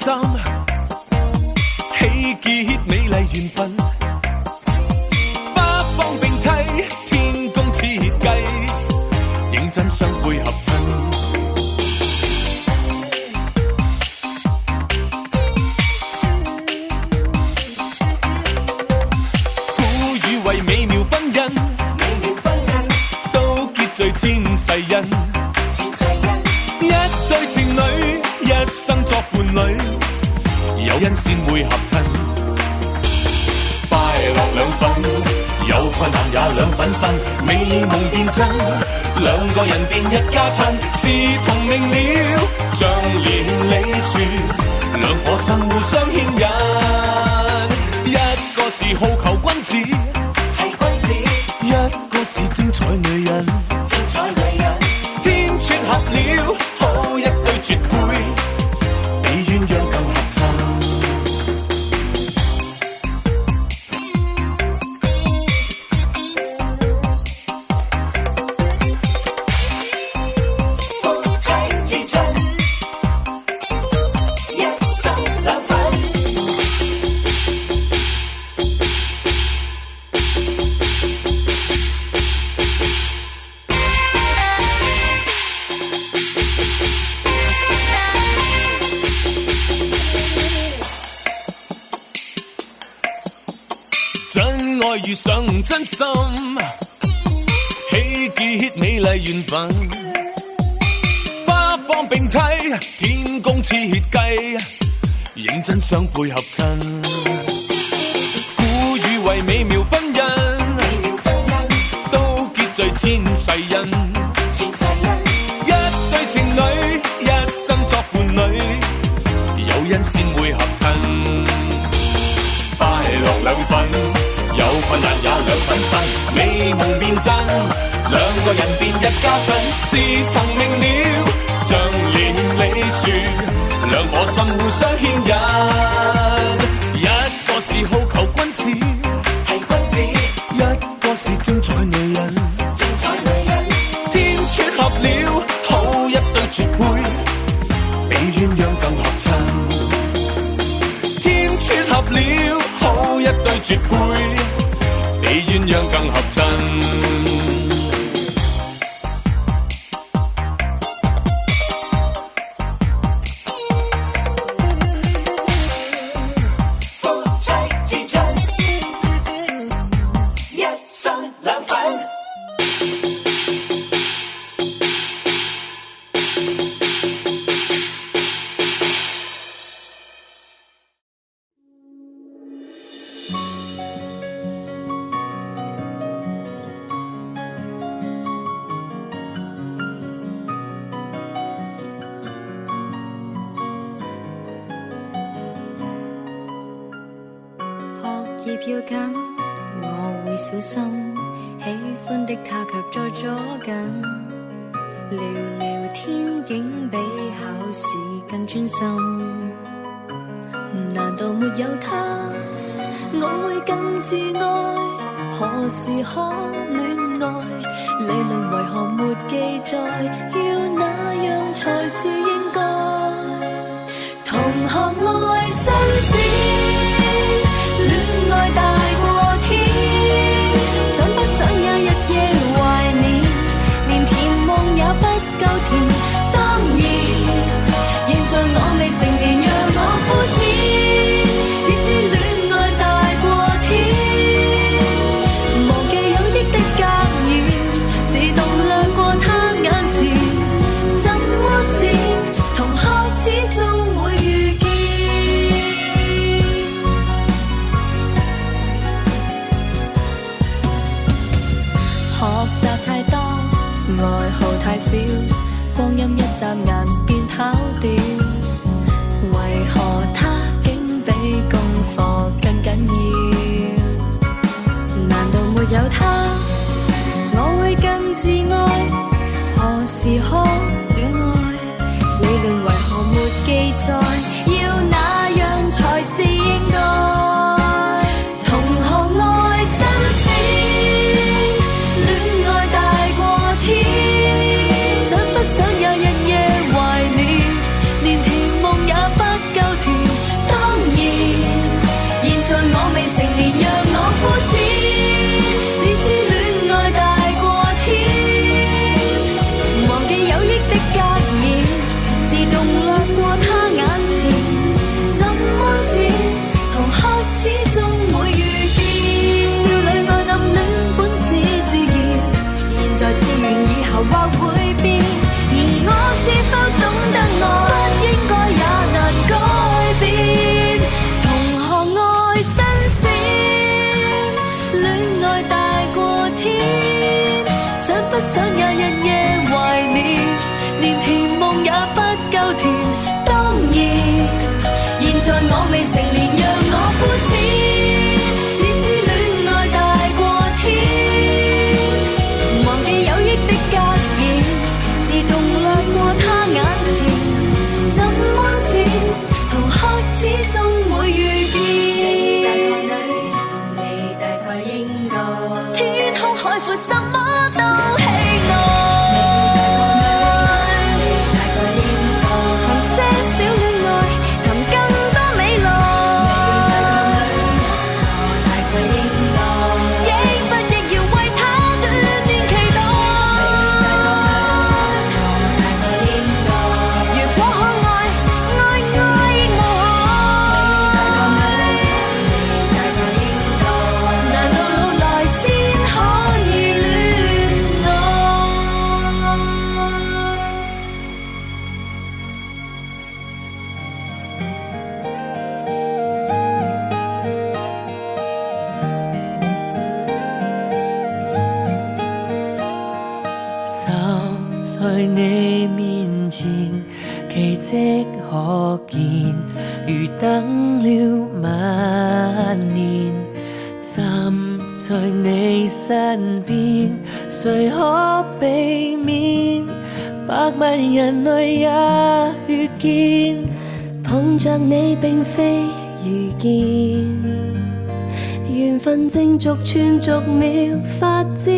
心，喜結美麗緣分，花芳並蒂，天公設計，認真相配合襯。古語為美妙婚姻，都結聚千世恩。一對情侶，一生作伴侶，有恩先會合襯。快樂兩份，有困難也兩份分，美夢變真，兩個人變一家親，是同命了，像連理樹，兩顆心互相牽引。一個是好球君子，係君子；一個是精彩女人，精彩女人。天撮合了，好一對絕配，比鴛鴦更合襯。夫妻至親，一生兩份。真愛遇上真心，喜結美麗緣分，花芳並蒂，天公設計，認真相配合襯。古語為美妙婚姻，都結聚千世恩。一對情侶，一生作伴侶，有恩先會合襯。快樂兩份，有困難也兩份分，美夢變真，兩個人變一家親，是同命了，像連理樹，兩顆心互相牽引。一個是好球君子，係君子；一個是精彩女人，精彩女人。天撮合了，好一對絕配，比鴛鴦更合襯。天撮合了，好一對絕配，比鴛鴦更合襯。夫妻至親，一生兩份。學業要緊，我會小心，喜歡的他卻在左近，聊聊天竟比考試更專心。難道沒有他，我會更自愛？何時可戀愛？理論為何沒記載？要那樣才是應該？同學愛新鮮，戀愛大過天，想不想也日夜懷念，連甜夢也不夠甜。當然，現在我未成年，讓我膚淺，只知戀愛大過天，忘記有益的格言，自動掠過他眼前。怎麼是同學始終會遇見？學習太多，愛好太少，光陰一眨眼便跑掉。為何他竟比功課更緊要？難道沒有他，我會更自愛？何時可戀愛？理論為何沒記載？要那樣才是應該？同學愛新鮮，戀愛大過天，想不想也日夜懷念，連甜夢也不夠甜。想也日夜懷念，連甜夢也不夠甜。當然，現在我未成年，讓我膚淺，只知戀愛大過天，忘記有益的格言，自動掠過他眼前。怎麼是同學始終會遇見？你大概應該天空海闊，什麼都喜愛。你大概應該談些小戀愛，談更多未來。我大概應該應不亦要為他短短期待。我大概應該如果可愛，愛愛我。你大概應該難道老來先可以戀愛？就在你面前，奇蹟可見，如等了萬年。站在你身邊，誰可避免？百萬人類也遇見，碰着你並非遇見，緣分正逐寸逐秒發展，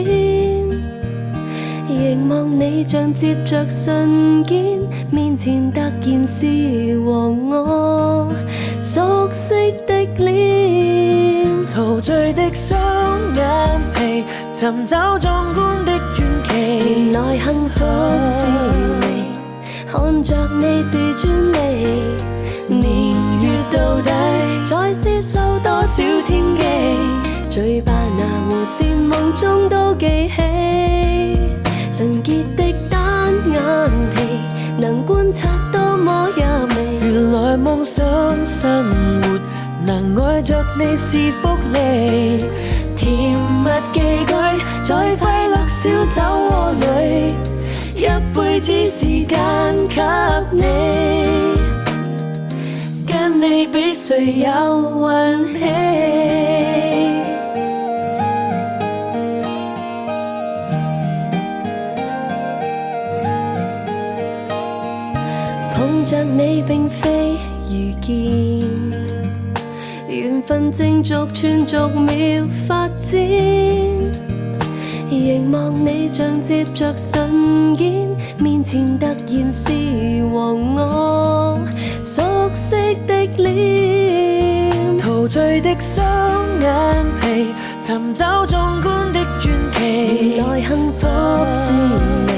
凝望你像接着瞬間，面前突然是和我熟悉的臉，陶醉的雙眼皮，尋找壯觀的傳奇。原來幸福滋味，看着你是專利，年月到底再泄露多少天機，嘴巴那弧線夢中都記起，純潔的單眼皮能觀察多麼優美。原來夢想生活能愛着你是福利，甜蜜寄居在快樂小酒窩裏，一輩子時間給你，跟你比誰有運氣。碰着你並非遇見，緣分正逐寸逐秒發展，凝望你像接着瞬間，面前突然是和我熟悉的臉，陶醉的雙眼皮，尋找壯觀的傳奇。原來幸福滋味，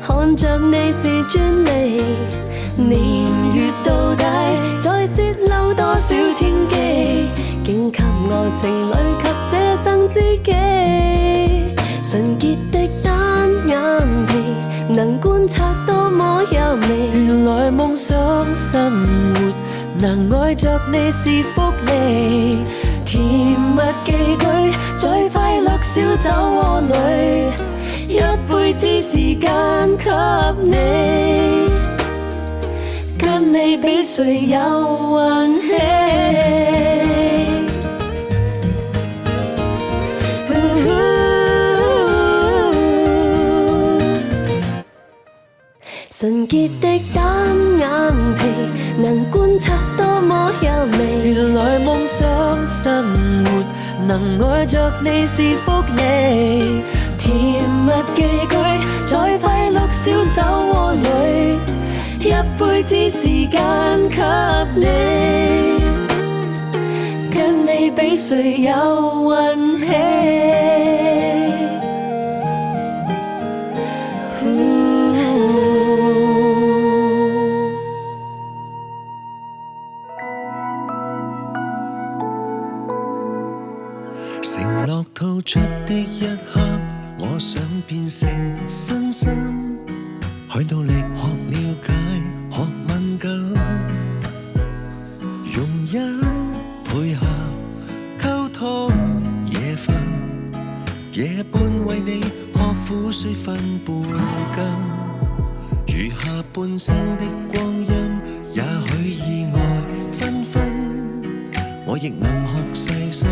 看着你是專利，年月到底再泄露多少天機，竟給我情侶及這生知己，純潔的單眼皮能觀察多麼優美。原來夢想生活能愛着你是福利，甜蜜寄居在快樂小酒窩裏，一輩子時間給你，跟你比誰有運氣。純潔的單眼皮能觀察多麼優美。原來夢想生活能愛着你是福利，甜蜜寄居在快樂小酒窩裏，一輩子時間給你，跟你比誰有運氣。承諾吐出的一刻，我想變成身心，去努力學了解，學敏感，容忍配合溝通，夜瞓夜半為你學苦水分半更，餘下半生的光陰，也許意外紛紛，我亦能學細心，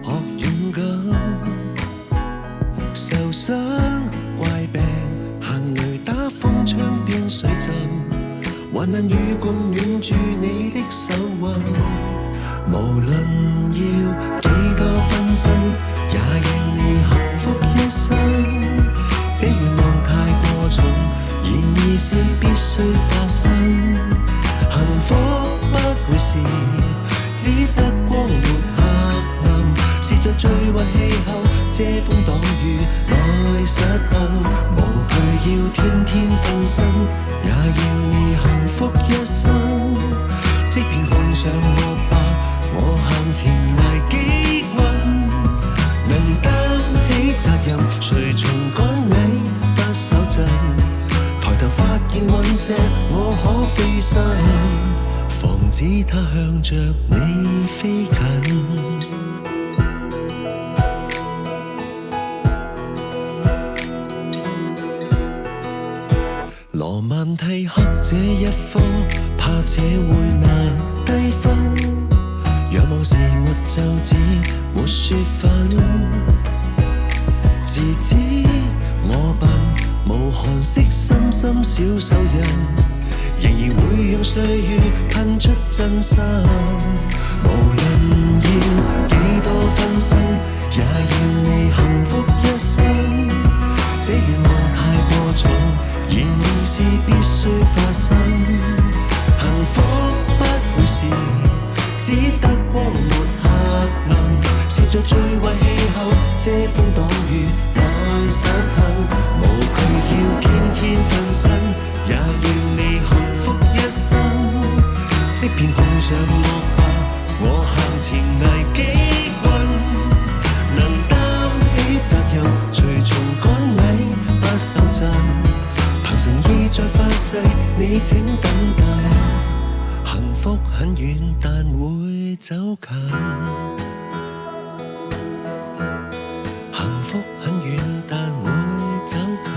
學勇敢。受傷怪病，行雷打風，窗邊水浸，還能與共暖住你的手腕。無論要幾多分身，也要你幸福一生。這願望太過重，然而是必須發生。幸福不會是只得光沒黑暗，是在最壞氣候遮風擋雨來實行。無懼要天天分身，也要你幸福一生。即便碰上惡霸，我向前捱幾棍，能擔起責任，隨從趕尾不手震。抬頭發現隕石，我可飛身，防止它向着你飛近。羅曼蒂克這一科，怕這會難低分。仰望時沒皺紙，沒雪粉。自知我笨，無韓式深深小手印，仍然會用歲月噴出真心。無論要幾多分身，也要你幸福一生。這願望太過重，然而是必須發生。幸福不會是只得光沒黑暗，是在最壞氣候遮風擋雨來實行。無懼要天天分身，也要你幸福一生。即便碰上惡霸，我向前捱幾棍，能擔起責任，隨從趕尾不手震。憑誠意再發誓，你請等等。幸福很遠，但會走近。幸福很遠，但會走近。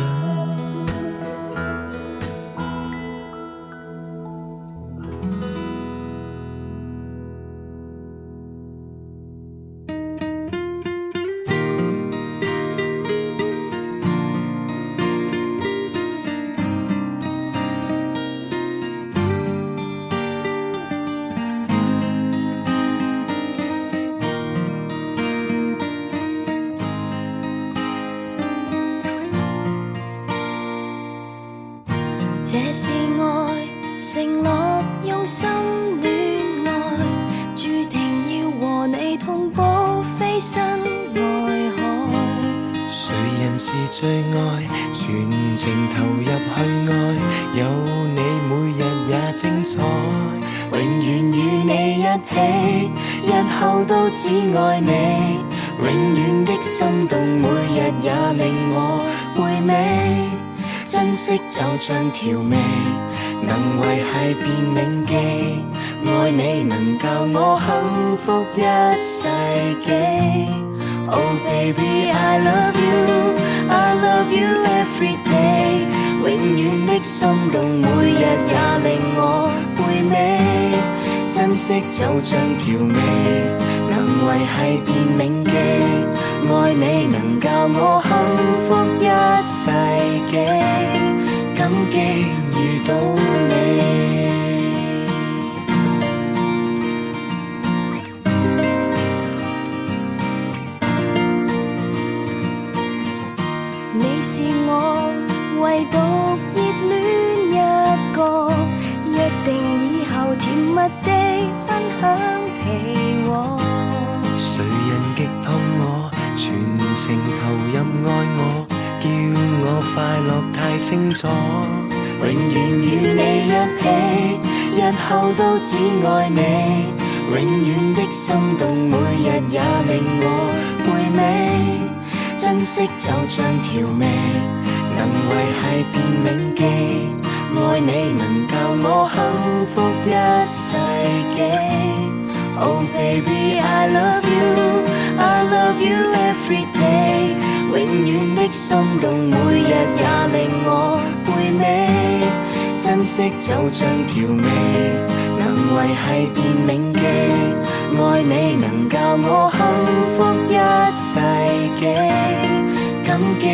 這是愛，承諾用心戀愛，注定要和你同步飛身愛海。誰人是最愛？全情投入去愛，有你每日也精彩，永遠與你一起，日後都只愛你。永遠的心動，每日也令我回味。珍惜就像調味，能維繫便銘記。愛你能教我幸福一世紀。Oh baby I love you, I love you every day。永遠的心動，每日也令我回味。珍惜就像調味，能維繫便銘記。愛你能教我幸福一世紀，感激遇到你。你是我唯獨熱戀一個，約定以後甜蜜地分享被窩。誰人極痛我，全情投入愛我，叫我快樂太清楚。永遠與你一起，日後都只愛你。永遠的心動，每日也令我回味。珍惜就像調味，能維繫便銘記。愛你能教我幸福一世紀。Oh baby I love you, I love you every day。永永遠的心動，每日也令我回味，珍惜就像調味，能維繫便銘記，愛你能教我幸福一世紀，感激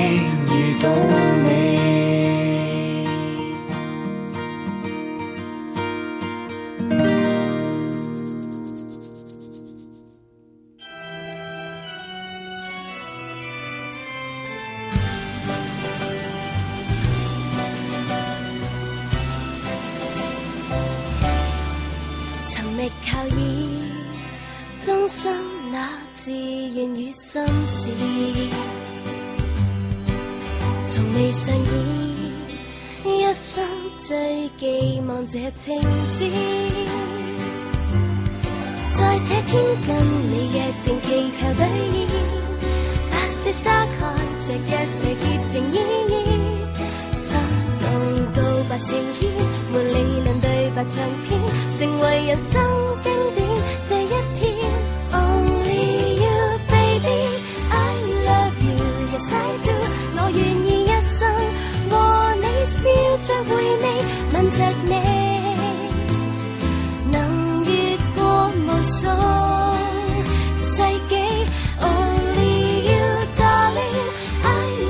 遇到你。靠倚終生那自願與心事，從未上演一生最寄望這情節，在這天跟你約定祈求兌現，白雪灑蓋着一世潔情依依，心動告白情牽，沒理論對白長篇，成為人生經典這一天。 Only you baby I love you yes I do， 我願意一生和你笑着回味，吻着你能越過無數世紀。 Only you darling I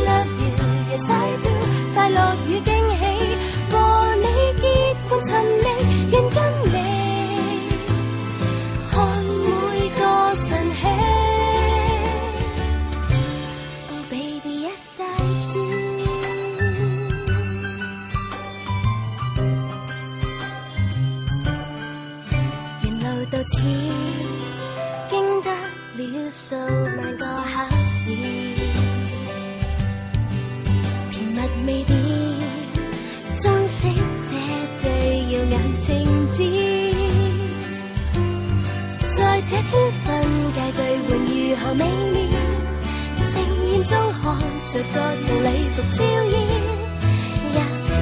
love you yes I do， 快樂與驚喜和你結伴尋覓，願跟你看每個晨曦。 Oh baby yes I do， 沿路到此經得了數萬個考驗，甜蜜味點裝飾這最耀眼情節，在這天分界對換如何美妙，盛宴中看着各樣禮服照艷，一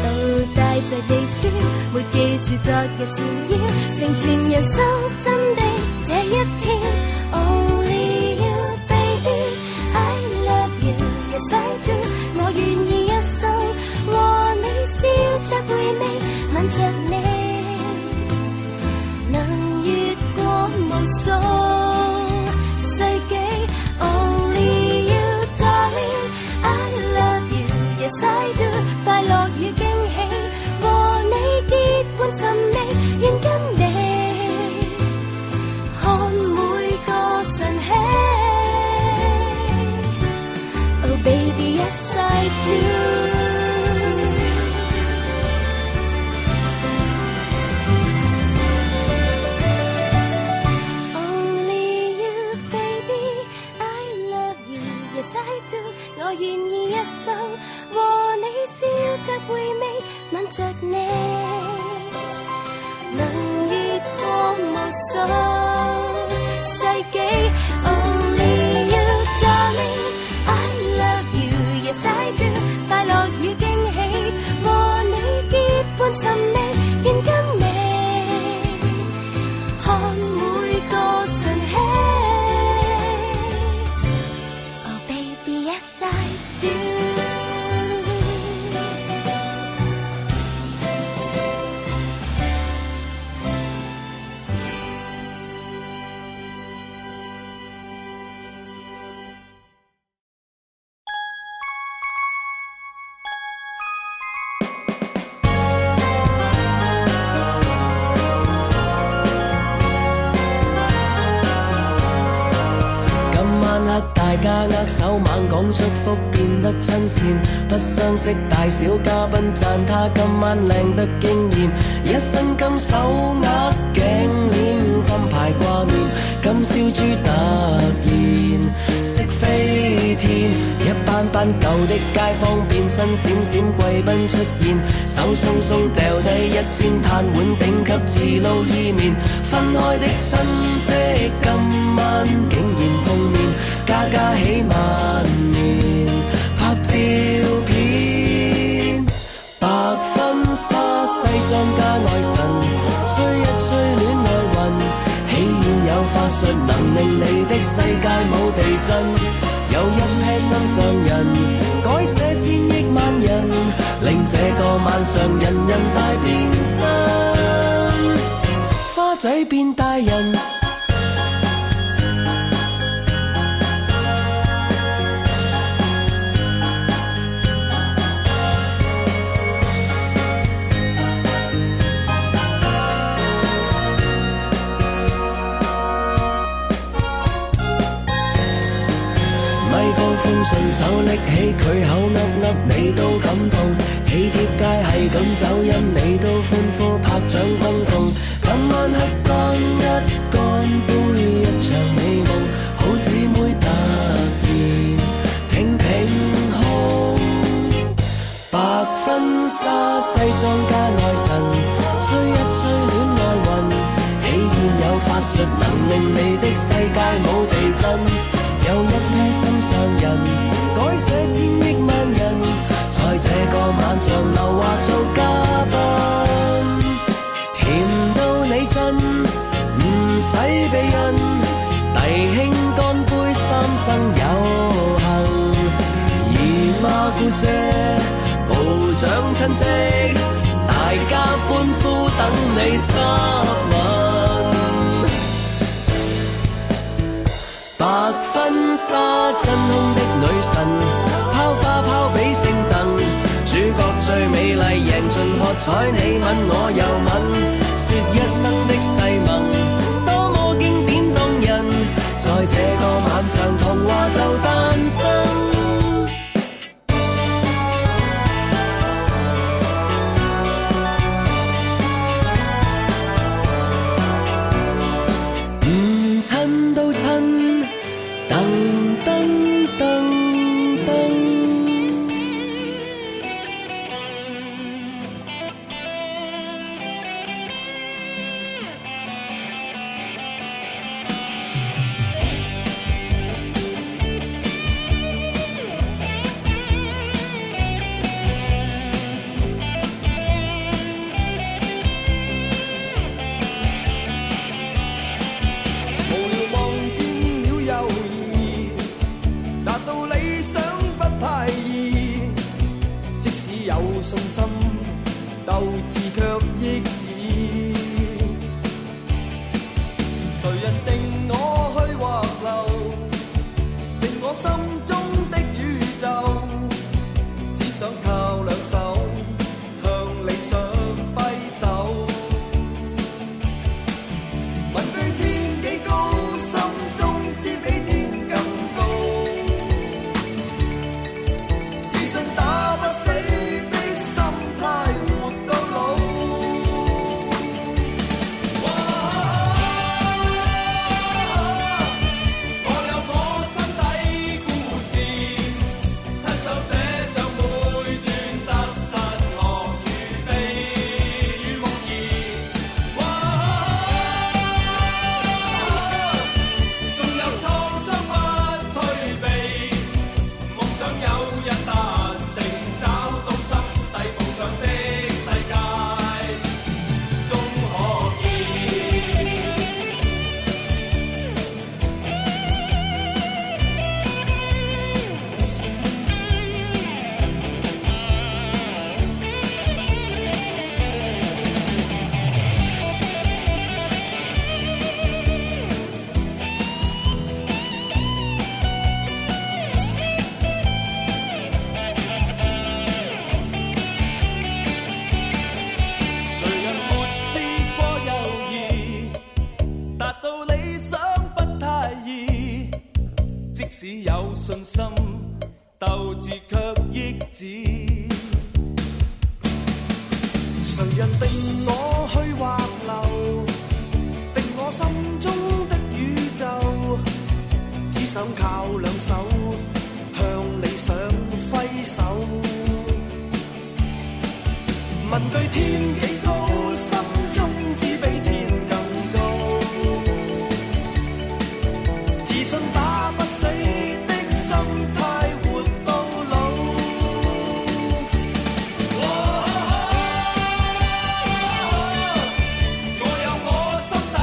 路帶着微笑，沒記住昨日纏繞，成全人生新的這一天。 Only you baby I love you yes I do， 我願意一生和你笑着回味，吻着你能越過無數世紀。 Only you darling I love you yes I do， 快樂與驚喜和你結伴尋覓，願跟你看每個晨曦。 Oh baby yes I do， 我願意一生和你笑着回味，吻着你能越過無數世紀。 Only you darling I love you yes I do， 快樂與驚喜和你結伴尋覓，願跟你看每個晨曦。 Yes, I do.大家握手猛講祝福，變得親善，不相識大小嘉賓讚他今晚靚得驚豔，一身金手鐲頸鏈金牌掛面，金燒豬突然識飛天，一班班舊的街坊變身閃閃貴賓出現，手鬆鬆掉低一煎炭碗頂級自撈伊麵，分開的親戚今晚竟然碰面，家家喜萬年拍照片，白婚紗西裝加愛神，吹一吹戀愛運，喜宴有法術能令你的世界冇地震，有有一批心上人，改寫千億萬人，令這個晚上人人大變身，花仔變大人。順手拎起佢口噏噏，你都感動。喜帖街係咁走音，你都歡呼拍掌轟動。今晚黑乾一乾杯，一場美夢，好姊妹突然挺挺胸，白婚紗西裝加愛神，吹一吹戀愛雲，喜宴有法術能令你的世界冇地震。有一批心上人，改寫千億萬人，在這個晚上留下做嘉賓，甜到你震，唔使避孕，弟兄乾杯，三生有幸，姨媽姑姐部長親戚，大家歡呼等你濕吻。白婚紗真空的女神，拋花拋比星燈，主角最美麗，贏盡喝彩，你吻我又吻，說一生的誓盟，多麼經典動人，在這個晚上童話就誕生。親都親，噔噔噔噔。信心鬥志卻抑止，誰人定我去或留，定我心中的宇宙，只想靠兩手向理想揮手，問對天幾高，心中知比天更高，自信打不死只有信心，鬥志卻抑止。誰人定我去或留，定我心中的宇宙，只想靠兩手向理想揮手。問句天幾高，心中只比天更高，自信打不死的心態活到老。我有我心底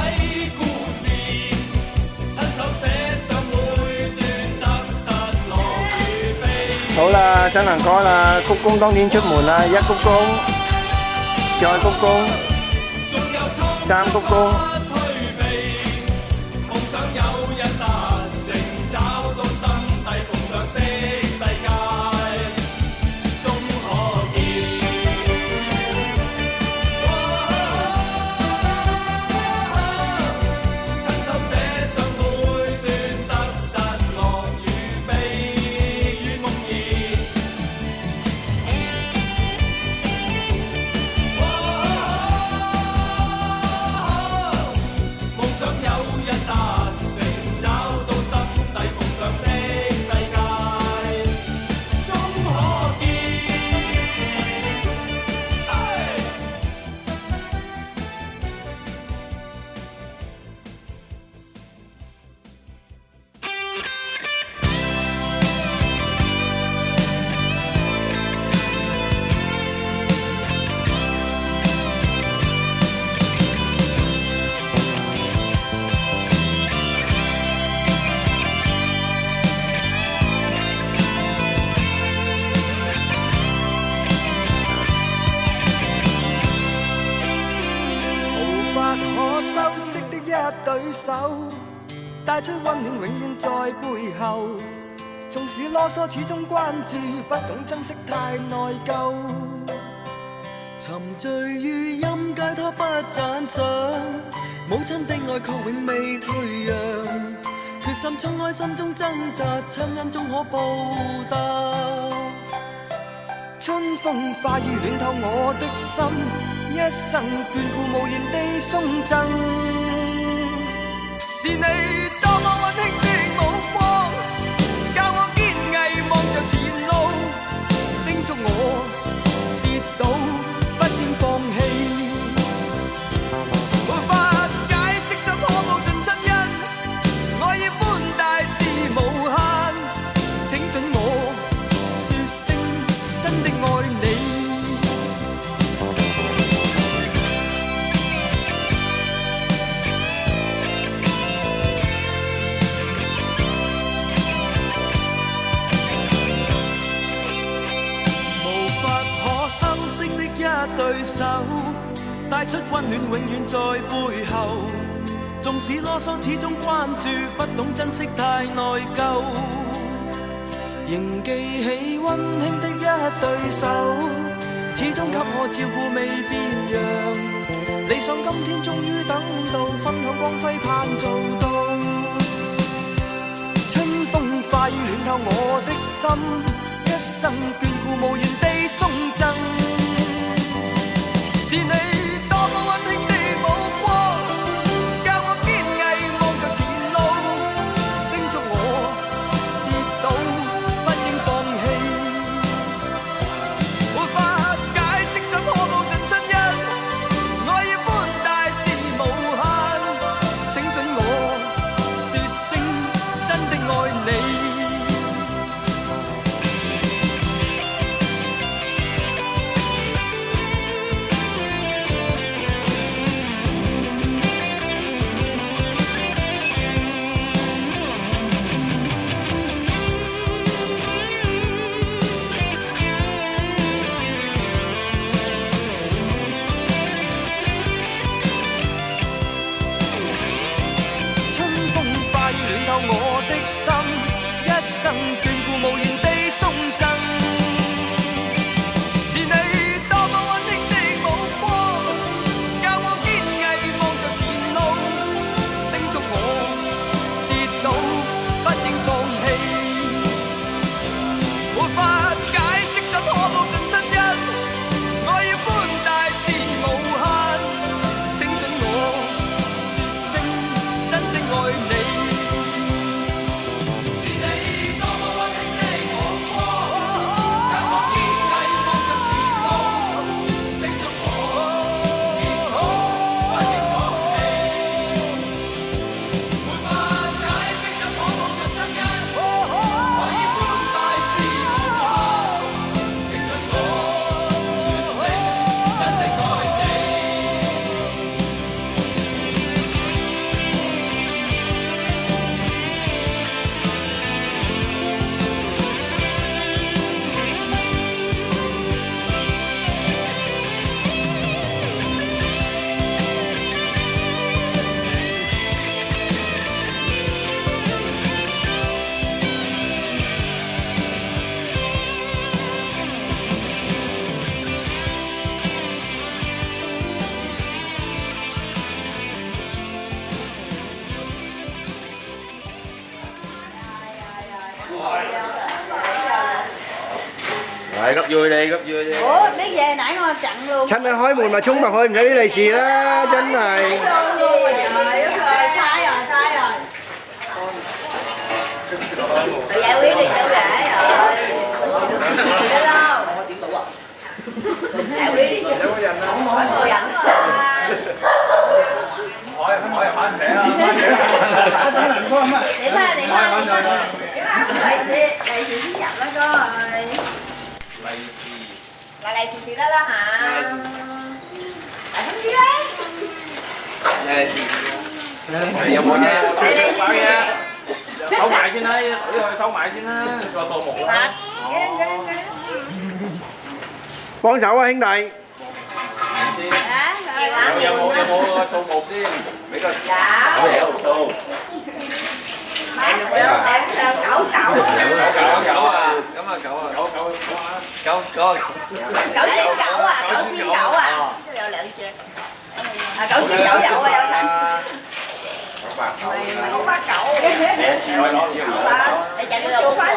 故事，親手寫上每段得失樂新郎哥啦，鞠躬當天出門啦，一鞠躬，再鞠躬，三鞠躬。對手帶出溫暖，永遠在背後。縱使囉嗦，始終關注，不懂珍惜，太內疚。沉醉於音階，他不讚賞。母親的愛卻永未退讓。決心衝開心中掙扎，親恩終可報答。春風化雨暖透我的心，一生眷顧無言地送贈。是你多麼溫馨的目光，教我堅毅望着前路，叮囑我跌倒不應放棄。無法解釋怎可報盡親恩，愛意寬大是無限，請准我說聲真的愛你。對手帶出溫暖，永遠在背後。縱使囉嗦，始終關注，不懂珍惜，太內疚。仍記起溫馨的一對手，始終給我照顧未變樣。理想今天終於等到，分享光輝盼做到。春風化雨暖透我的心，一生眷顧無言地送贈。是你多麼溫馨的目光，教我堅毅望着前路，叮囑我跌倒不應放棄。無法解釋怎可報盡親恩，愛意寬大是無限，請准我說聲真的愛你。vui đi, gấp vui đi. Ủa biết về nãy con chặn luôn. Xanh ơi,開門mà衝vào去唔使啲利是啦，真係。Trời đất ơi, sai rồi, sai rồi. Tự giải quyết đi cho dễ rồi. Được không? Giải quyết đi chứ. Mỗi người dẫn hỏi anh trẻ Điểm ba, điểm ba, điểm ba. Lì xì xí nhập đó coi. Là lì xì đó đó hả? Là không gì đấy.有冇啫？收埋先啦，呢個收埋先啦，個數目啦。幫手啊，兄弟！有冇個數目先？俾個有數。九啊，有兩隻。啊，9,900有啊，有陣。989。你chạy đi đâu phải?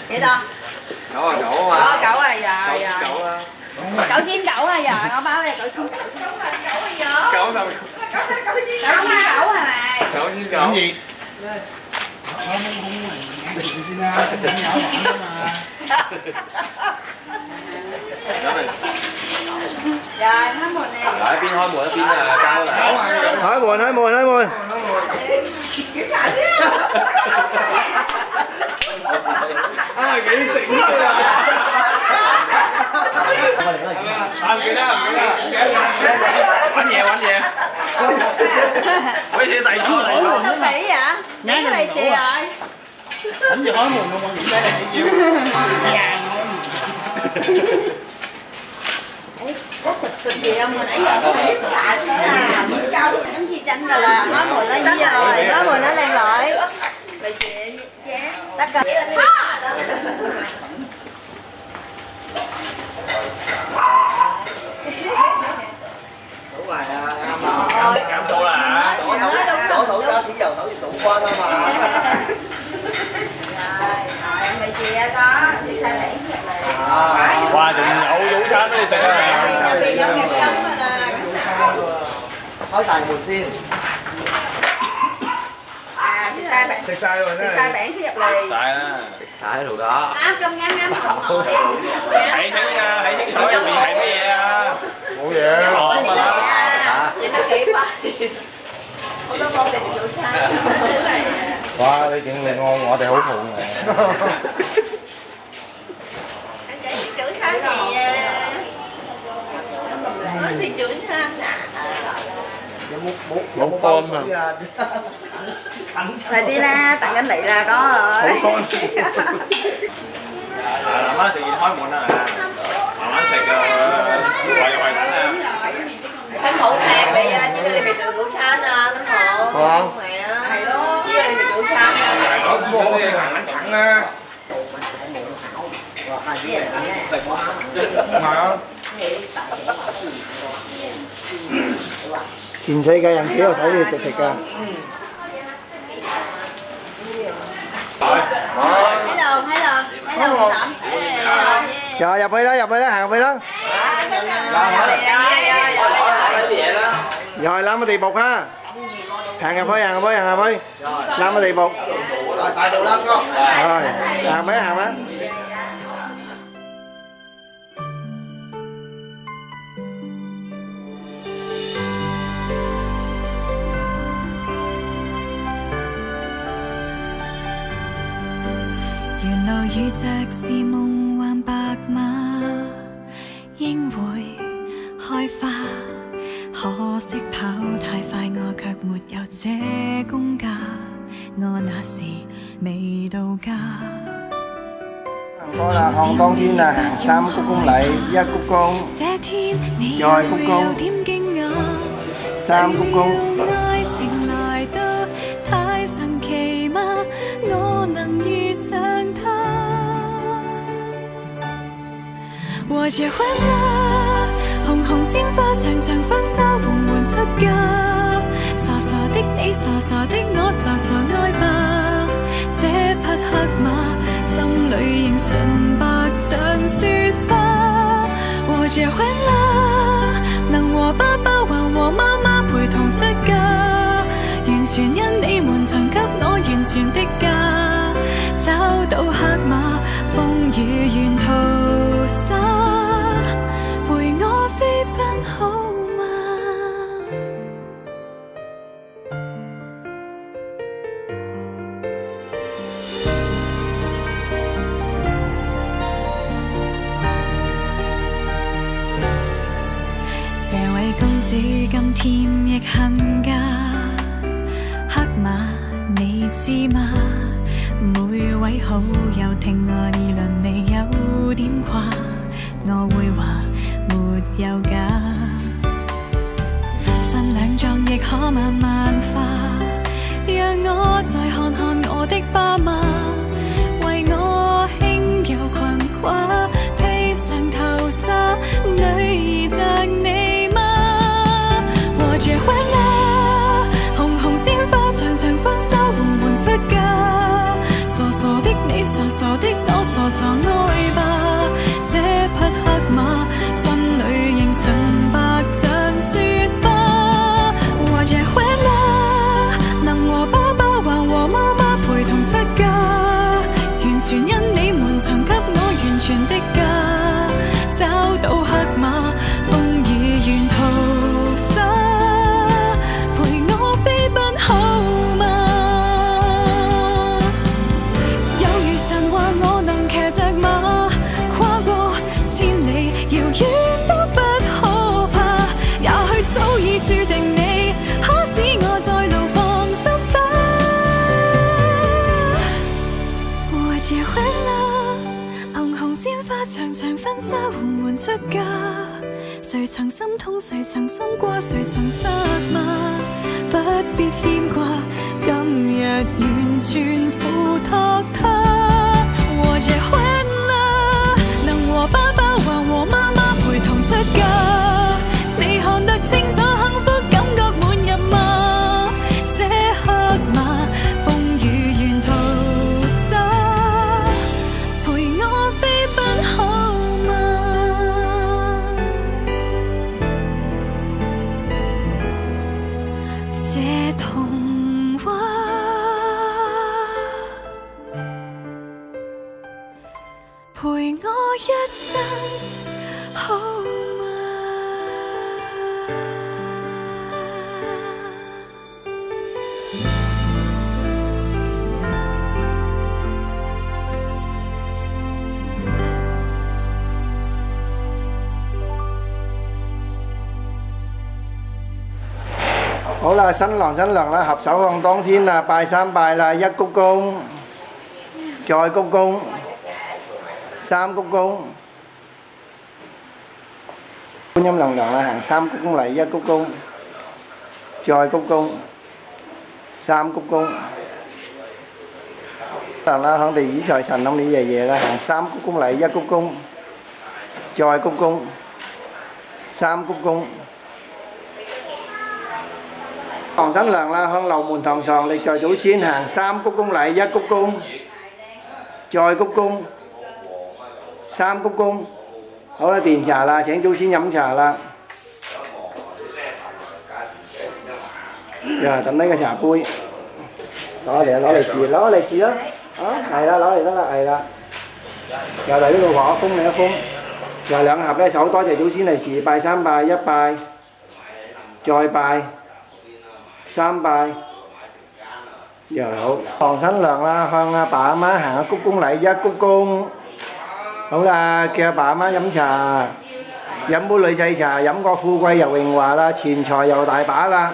Vậy đâu? 99啊嘛。9啊，dạ dạ. 990 à giờ, con báo đây 990 à giờ. 990 hả mày? 990gì? Rồi, hết một nè. Rồi,邊開門一邊交嚟。開門。啊，幾醒啊！唔記得，揾嘢，好似第二個嚟咯。Đâu kỹ vậy? Nãy cái lì xì rồi.諗住開門không còn điểm Sụt gì không mà nãy giờ có biết xài nữa à. Nắm chi chanh rồi là nói mùi nó gì rồi, nói mùi nó đang lợi. Tất cả. Đúng rồi à, Cảm số là hả? Nói đúng số cho chỉ dầu số thì số qua thôi mà. Rồi, mày chị có chị sai lẻ Qua đừng nhậu vũ餐俾你食啊！入邊有夾金㗎啦，開大門先。食晒bạn,食晒喎真係。食晒bạn先入嚟. 晒啦。晒喺度㗎。Áo cơm ngắm không ngồi đi. 睇清啊！睇清楚入面係乜嘢啊？冇嘢。哦，乜啦？ Vậy nó kỹ quá. Hông có vô tình vụ餐. 哇！你整令我哋好肚餓。Anh chạy đi chửi餐gì à? Nói gì chửi餐à? Một con mà. Là đi ra tặng anh Lị là có rồi.慢慢食完開門啦，慢慢食啊，胃等啊。Thánh phụ nè, bây giờ chỉ đi về trường vụ餐à, thánh phụ. Không. Mẹ á. Hay đó. Chỉ đi về vụ餐à. Có cũng sướng đi, hành thẳng á. Mà 全世界人幾有睇你哋食㗎。Thấy đường, thấy đường. Thấy đường sẵn. Rồi nhập去đó, hàng入去đó. Rồi làm cái tiền bột ha. Hàng nhập去. Làm cái tiền bột. Rồi, hàng bé.原來遇着是夢幻白馬，應會開花。可惜跑太快，我卻沒有這功架。我那時未到家。Có là hòn con thiên là hàng 3 cúc cung lệ, 1 cúc cung, 這天你也 rồi 會 cúc 有 cung, 點驚訝。 3 cúc cung. 愛情來得太神奇嗎？我能遇上他，和結婚啦！紅紅鮮花長長婚紗緩緩出嫁，傻傻的你，傻傻的我，傻傻愛吧。匹黑馬，心裏仍純白像雪花。和結婚啦，能和爸爸還和媽媽陪同出嫁，完全因你們曾給我完全的家。找到黑馬，風雨沿途灑，陪我飛奔好嗎？這位公主今天亦恨嫁，黑馬你知嗎？每位好友聽我議論你有點誇，我會話沒有假。新娘妝亦可慢慢化，讓我再看看我的爸媽，為我輕柔裙褂披上頭紗，女兒像你嗎？和結婚啦，紅紅鮮花長長婚紗緩緩出嫁。傻傻的你，傻傻的我，傻傻愛吧。這匹黑馬，心裏仍純白像雪花。和結婚啦，能和爸爸還和媽媽陪同出嫁，完全因你們曾給我完全的家。找到黑馬，風雨沿途灑，陪我飛奔好嗎？跨過千里遙遠都不可怕，也許早已注定你，可使我在路放心花。和結婚啦，紅紅鮮花長長婚紗緩緩出嫁，誰曾心痛誰曾心掛誰曾責罵，不必牽掛，今日完全付託他。和結婚啦，能和爸爸還和媽媽陪同出嫁，你看得清楚幸福感覺滿入嗎？這黑馬風雨沿途灑，陪我飛奔好嗎？這童話陪我一生好嗎？好啦，新郎新娘啦，合手望當天啦，拜三拜啦，一鞠躬，再鞠躬。三鞠躬，觀音娘娘啦，行三鞠躬禮，一鞠躬，再鞠躬，三鞠躬。啦，響地主財神響你爺爺啦，行三鞠躬禮，一鞠躬，再鞠躬，三鞠躬。堂新娘啦，向樓門堂上歷在祖先行三鞠躬禮，一鞠躬，再鞠躬。三鞠躬，好啦，奠茶啦，請祖先飲茶啦。呀，等呢個茶杯，攞嚟試啦，啊，係啦，攞嚟得啦，係啦。又嚟呢度畫一封另一封，又兩盒咧手，多謝祖先嚟時拜三拜，一拜，再拜，三拜。又好，堂新娘啦，向阿爸阿媽行下鞠躬禮，一鞠躬。好啦，叫阿爸阿媽飲茶，飲杯女仔茶，飲個富貴又榮華啦，錢財又大把啦。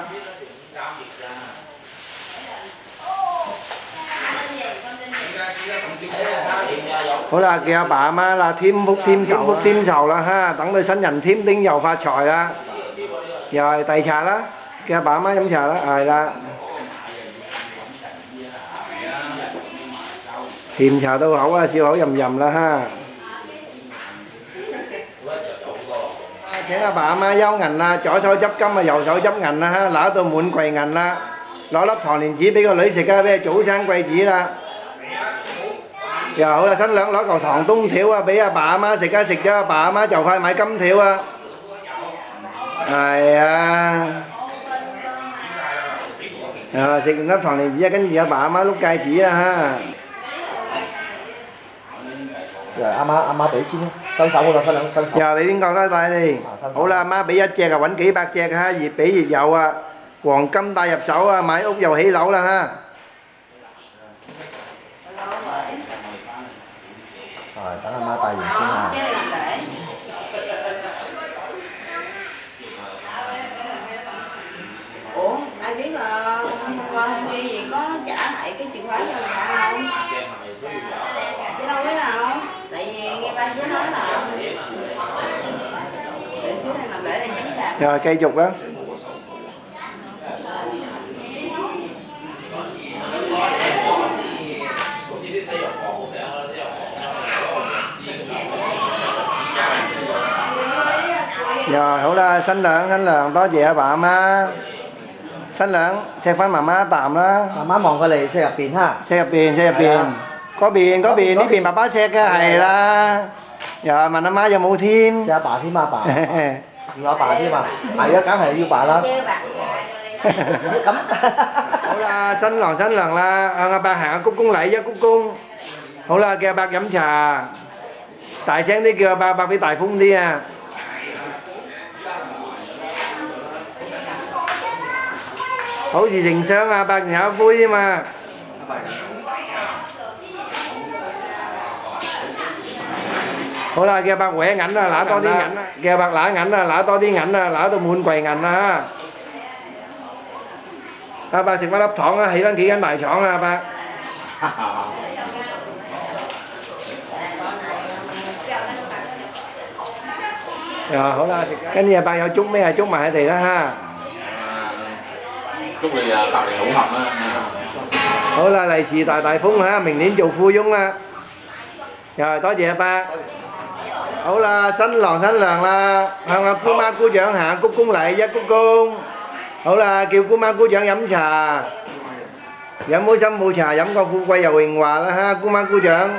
好啦，叫阿爸阿媽啦，添福添壽啦哈，等佢新人添丁又發財啦。又係遞茶啦，叫阿爸阿媽飲茶啦，係啦。甜茶到口啊，笑口吟吟啦哈。請阿爸阿媽收銀啦，左手執金啊，右手執銀啦哈，攞到滿櫃銀啦，攞粒糖蓮子俾個女食啊，咩早生貴子啦。又好啦，新娘攞嚿糖冬條啊，俾阿爸阿媽食啊，食咗阿爸阿媽就快買金條啊！係啊，食完粒糖蓮子啊，跟住阿爸阿媽碌戒指啦嚇。阿媽俾先啦，新手好啦，新娘新。又俾邊個啦？帶你。好啦，阿媽俾一隻啊，揾幾百隻嚇，越俾越有啊！黃金帶入手啊，買屋又起樓啦嚇。等阿媽帶完先嚇。Ủa, ai biết là hôm qua hôm kia gì có trả lại cái chìa khóa cho người ta không? Chứ đâu biết đâu. Tại vì nghe ba chứ nói là để xuống đây làm lễ này nhắm chặt. Rồi cây dục đó. Rồi hổ ra新娘多謝阿爸阿媽。新娘錫翻媽媽一啖啦。媽媽望過嚟錫入邊哈。錫入邊，嗰邊呢邊爸爸錫嘅係啦。又問阿媽有冇添？錫阿爸添阿爸。要阿爸添啊？係啊，梗係要爸啦。咁好啦，新娘啦，向阿伯行下鞠躬禮一鞠躬。好啦，叫阿伯飲茶，大聲啲叫阿伯俾大風啲啊！好事成雙啊！百年有一杯添嘛。好啦，叫阿伯搲銀啦，揦多啲銀啦，叫阿伯揦銀啦，揦多啲銀啦，揦到滿櫃銀啦嚇。阿伯食翻粒糖啊，起翻幾間大廠啊，阿伯。好啦，跟住阿伯有粥咩啊，粥埋佢哋啦嚇。祝你啊百年好合啦！好啦，利是大風嚇，明年做富翁啦！又係多謝阿伯。好啦，新郎啦，向阿姑媽姑丈行鞠躬禮一鞠躬。好啦，叫姑媽姑丈飲茶，飲杯新抱茶，飲個富貴又榮華啦嚇，姑媽姑丈。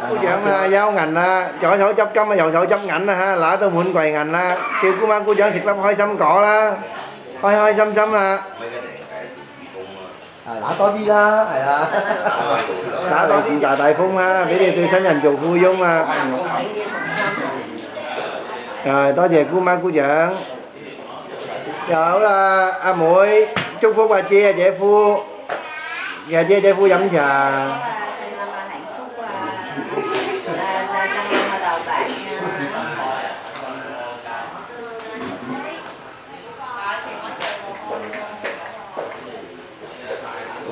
姑丈啊，休銀啦，左手執金啊，右手執銀啦嚇，揦到滿櫃銀啦，叫姑媽姑丈食粒開心果啦。開開心心啦！揦多啲啦，係啊！揦利是大風啦，俾你對新人做富翁啊！多謝姑媽姑丈。又好啦，阿妹祝福阿姐姐夫，阿姐夫飲茶。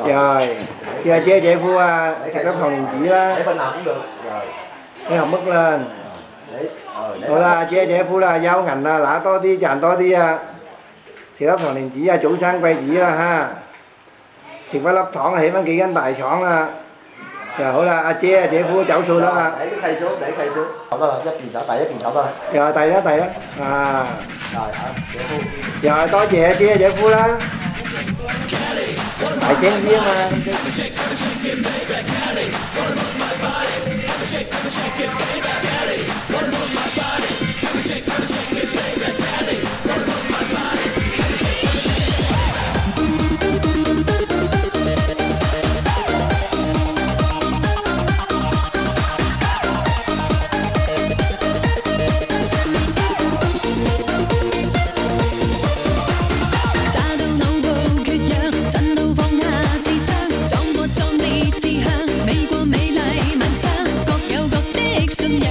Rồi, kia姐夫啊，食粒糖蓮子啦。你份nào cũng được. Rồi. Cái hồng mức lên. Rồi là姐夫啦，休銀啦，揦多啲，賺多啲啊！食粒糖蓮子啊，早生貴子啦嚇！食翻粒糖，起翻幾間大廠啊！又好啦，阿姐夫走數得啦。你計數，走得啦，一邊走，第一邊走得啦。又係第一啊！係阿姐夫。又係多謝阿姐夫啦。大聲啲啊嘛！美過美麗萬雙，各有各的信仰。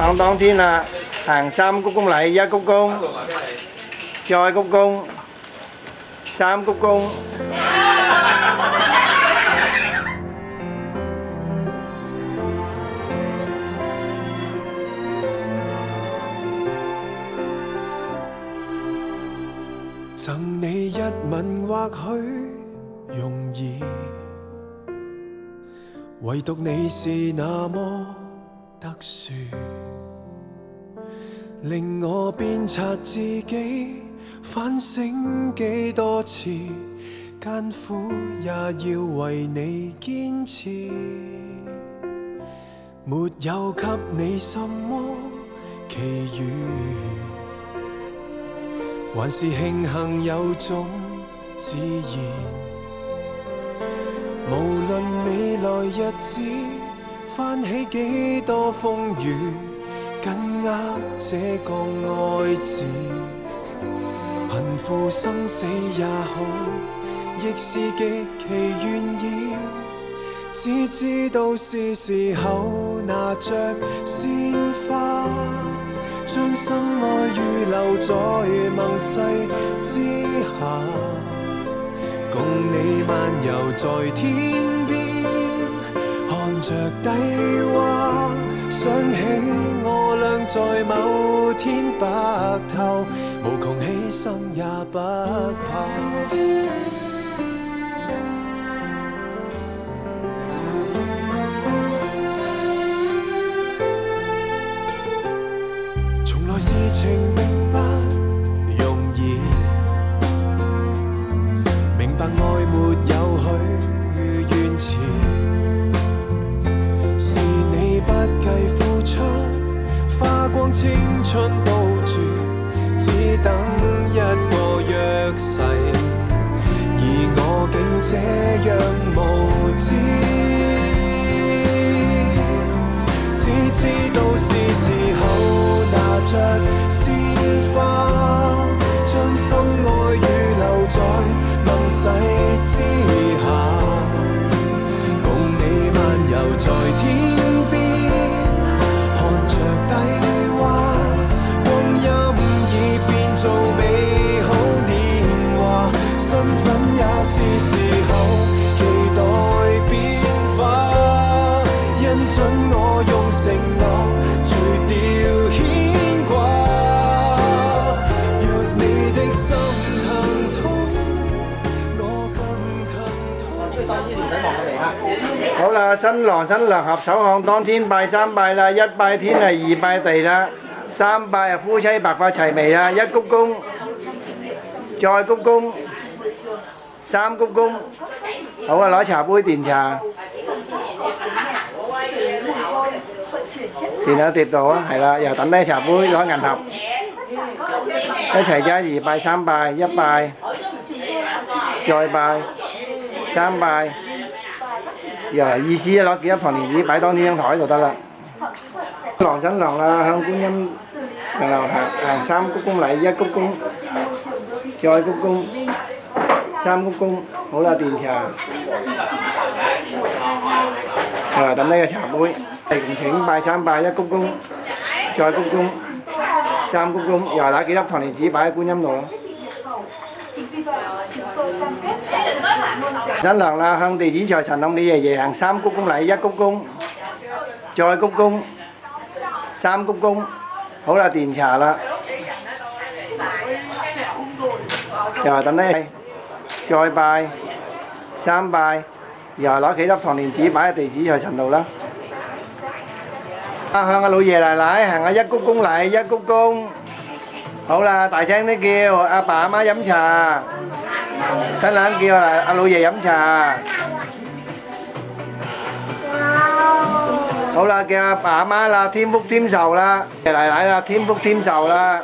項當天啦，行3鞠躬禮，一鞠躬，再鞠躬，3鞠躬。贈你一吻或許容易，唯獨你是那麼特殊，令我鞭策自己，反省幾多次，艱苦也要為你堅持。沒有給你什麼奇遇，還是慶幸有種自然。無論未來日子翻起幾多風雨，緊握這個愛字，貧富生死也好，亦是極其願意。只知道是時候拿着鮮花，將心愛預留在盟誓之下，共你漫遊在天邊，看着低洼，想起我倆在某天白頭，無窮犧牲也不怕。事情並不容易，明白愛沒有許願池，是你不計付出，花光青春賭注，只等一個約誓，而我竟這樣無知，只知道是時候拿着鮮花，將心愛預留在盟誓之下，共你漫遊在天邊，看着低洼，光陰已變做美好年華，身份也是時候期待變化，因準我用承諾除掉牽掛，若你的心疼痛，我更疼痛。好啦，新郎新娘合手看當天拜3拜啦，一拜天啊，2拜地啦，3拜啊夫妻白髮齊眉啦，一鞠躬，再鞠躬，3鞠躬。好啊，攞茶杯電茶。電喺碟度啊，係啦，又等低茶杯，攞銀盒，一齊啫，2拜3拜，一拜，再拜，3拜，意思攞幾粒糖蓮子擺當天張台度得啦。新郎新娘啦，向觀音行3鞠躬禮，一鞠躬，再鞠躬，3鞠躬，好啦，電茶，等低個茶杯。同請拜3拜，一鞠躬，再鞠躬，3鞠躬，又攞幾粒糖蓮子擺喺觀音度咯。新娘啦，向地主財神向你爺爺行3鞠躬禮，一鞠躬，再鞠躬，3鞠躬，好啦，電茶啦，又係等低，再拜3拜，又係攞幾粒糖蓮子擺喺地主財神度啦。向阿老爺奶奶行下一鞠躬禮，一鞠躬。好啦，大聲啲叫阿爸阿媽飲茶，新娘叫阿老爺飲茶。好啦，叫阿爸阿媽啦，添福添壽啦，奶奶啦，添福添壽啦，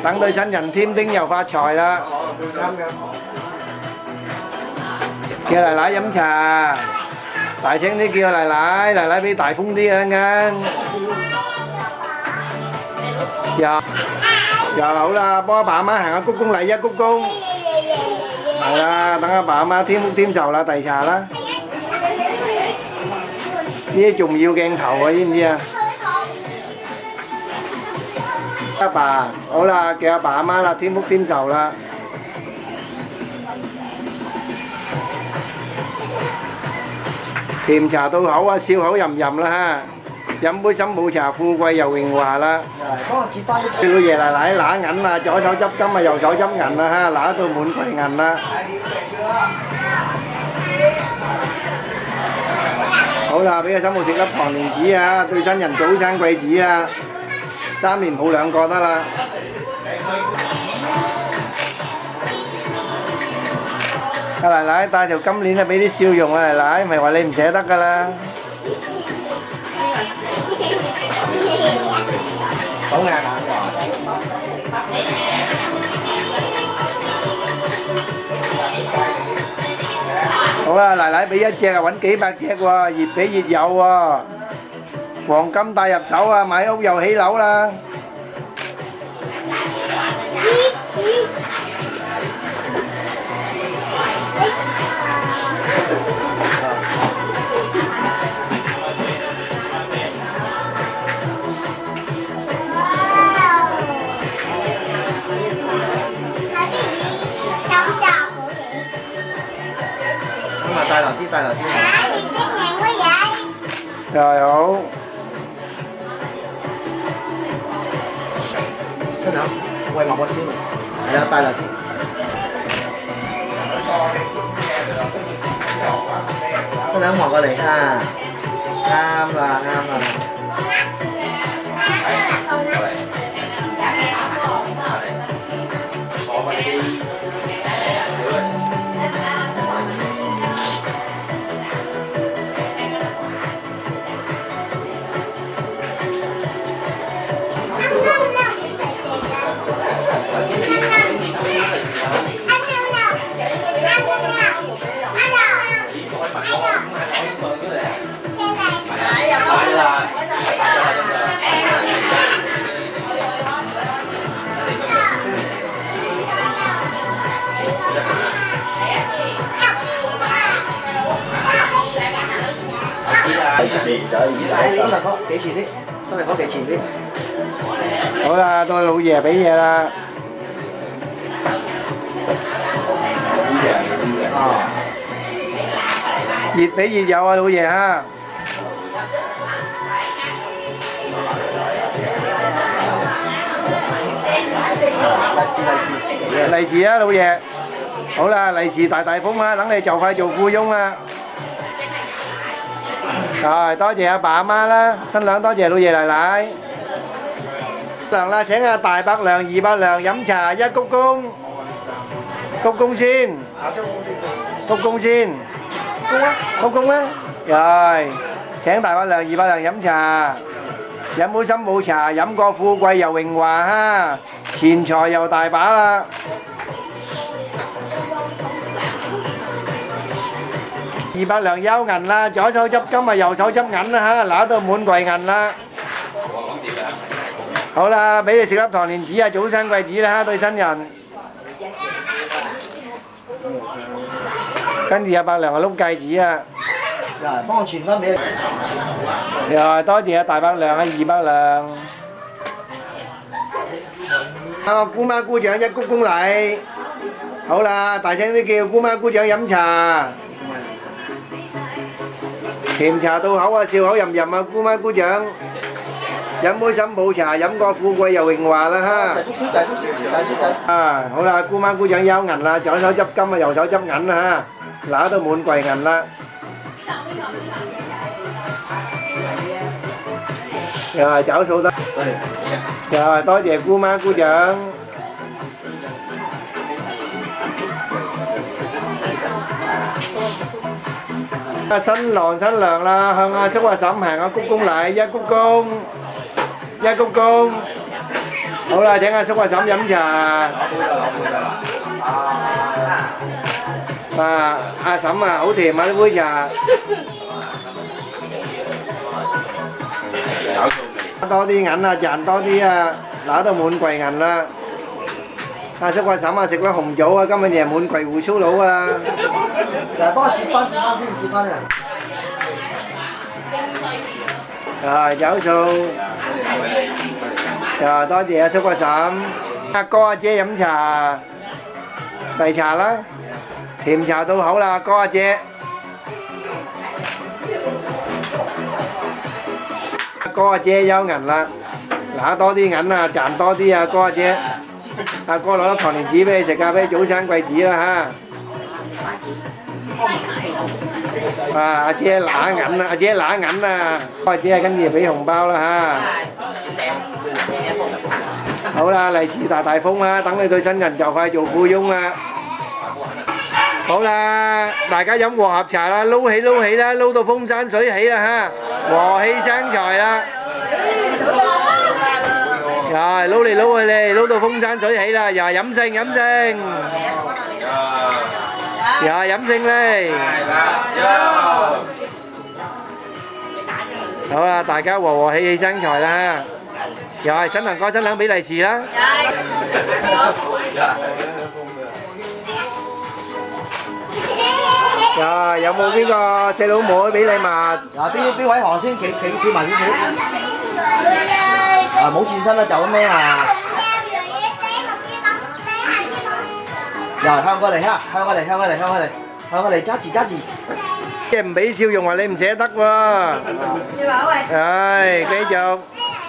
等對新人添丁又發財啦。叫奶奶飲茶。大聲啲叫奶奶，奶奶俾大風啲啊！陣又好啦，幫阿爸阿媽行下鞠躬禮，一鞠躬，係啦，等阿爸阿媽添福添壽啦，遞茶啦。呢啲重要鏡頭啊，知唔知啊？阿爸，好啦，叫阿爸阿媽啦，添福添壽啦。甜茶到口啊，笑口吟吟啦嚇，飲杯心抱茶，富貴又榮華啦。幫我接翻啲。老爺奶奶揦銀啊，左手執金啊，右手執銀啦嚇，揦到滿櫃銀啦。好啦，俾個新抱食粒糖蓮子啊，對新人早生貴子啊，3年抱2個得啦。阿奶奶戴條金鏈啊，俾啲笑容啊，奶奶，唔係話你唔捨得㗎啦。好硬眼好啦，奶奶俾1隻啊，揾幾百隻喎，越俾越有喎。黃金帶入手啊，買屋又起樓啦。咁啊，帶流啲，帶流啲。又係好。新娘，喂埋個先，係啊，帶流啲。新娘望過嚟啊，啱啦，啱啦。新嚟哥幾錢啲？新嚟哥幾錢啲？好啦，到老爺俾嘢啦。越俾越有啊，老爺啊！利是啊，老爺。好啦，利是大大封啊，等你就快做富翁啦。rồi多謝阿爸阿媽啦，新娘多謝老爺奶奶。娘啦，請阿大伯娘、二伯娘飲茶1鞠躬，鞠躬先，鞠躬先，鞠躬啦。rồi請大伯娘、二伯娘飲茶，飲杯心抱茶，飲過富貴又榮華哈，錢財又大把啦。2伯娘休銀啦，左手執金啊，右手執銀啦嚇，揦到滿櫃銀啦。好啦，俾你食粒糖蓮子啊，早生貴子啦，對新人。跟住阿伯娘啊碌戒指啊。嗱，幫我傳翻俾你。又多謝阿大伯娘啊，二伯娘。啊，姑媽姑丈1鞠躬禮。好啦，大聲啲叫姑媽姑丈飲茶。甜茶到口啊，笑口吟吟啊，姑媽姑丈。飲杯心抱茶，飲過富貴又榮華啦哈。啊，好啦，姑媽姑丈休銀啦，左手執金啊，右手執銀啦嚇，揦到滿櫃銀啦。又係找數得，又係多謝姑媽姑丈。阿新郎新娘啦，向阿叔阿嬸行下鞠躬禮，1鞠躬，1鞠躬。好啦，請阿叔阿嬸飲茶。啊，阿嬸啊，好甜啊呢杯茶。多啲銀啊，賺多啲啊，揦到滿櫃銀啦。阿叔阿嬸啊，食粒紅棗啊，今日夜滿櫃胡粗佬啊！嗱，幫我接翻先，接翻啊！啊，有數。又多謝阿叔阿嬸，阿哥阿姐飲茶，遞茶啦，甜茶到口啦，阿哥阿姐。阿哥阿姐收銀啦，拿多啲銀啊，賺多啲啊，哥阿姐。阿哥攞粒糖蓮子俾你食啊，俾早餐貴子啦嚇。阿姐揦銀啊，阿姐揦銀啊，哥阿姐跟住俾紅包啦嚇。好啦，利是大大封啦，等你對新人就快做富翁啦。好啦，大家飲和合茶啦，撈起撈起啦，撈到風生水起啦嚇，和氣生財啦。又係撈嚟撈去嚟，撈到風生水起啦，又係飲勝飲勝，又係飲勝嚟。好啦，大家和和氣氣生財啦，又係新郎哥新娘俾利是啦。呀，有冇呢個細佬妹俾禮物？嗱，邊位行先？企跳埋少少。啊，冇轉身啦，就咁樣啊！又向過嚟哈，向過嚟，向過嚟，向過嚟，向過嚟，揸住揸住。即係唔俾笑容話你唔捨得喎。係，繼續。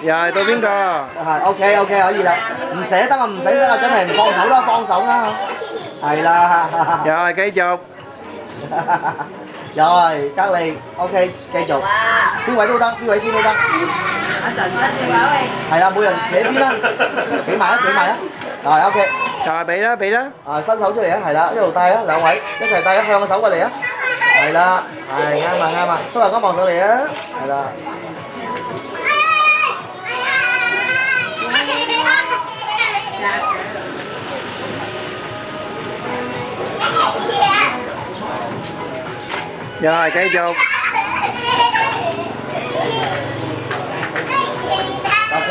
又係到邊個？係 OK 可以啦。唔捨得啊，唔捨得啊，真係唔放手啦，放手啦。係啦。又係繼續。又係隔離 OK 繼續。邊位都得，邊位先都得。係啊，每人企一邊啦，企埋啊，係 OK。就係俾啦。啊，伸手出嚟啊，係啦，一路帶啊，兩位一齊帶啊，向個手過嚟啊，係啦，係啱啊，蘇大哥望到你啊，係啦。又係繼續。OK，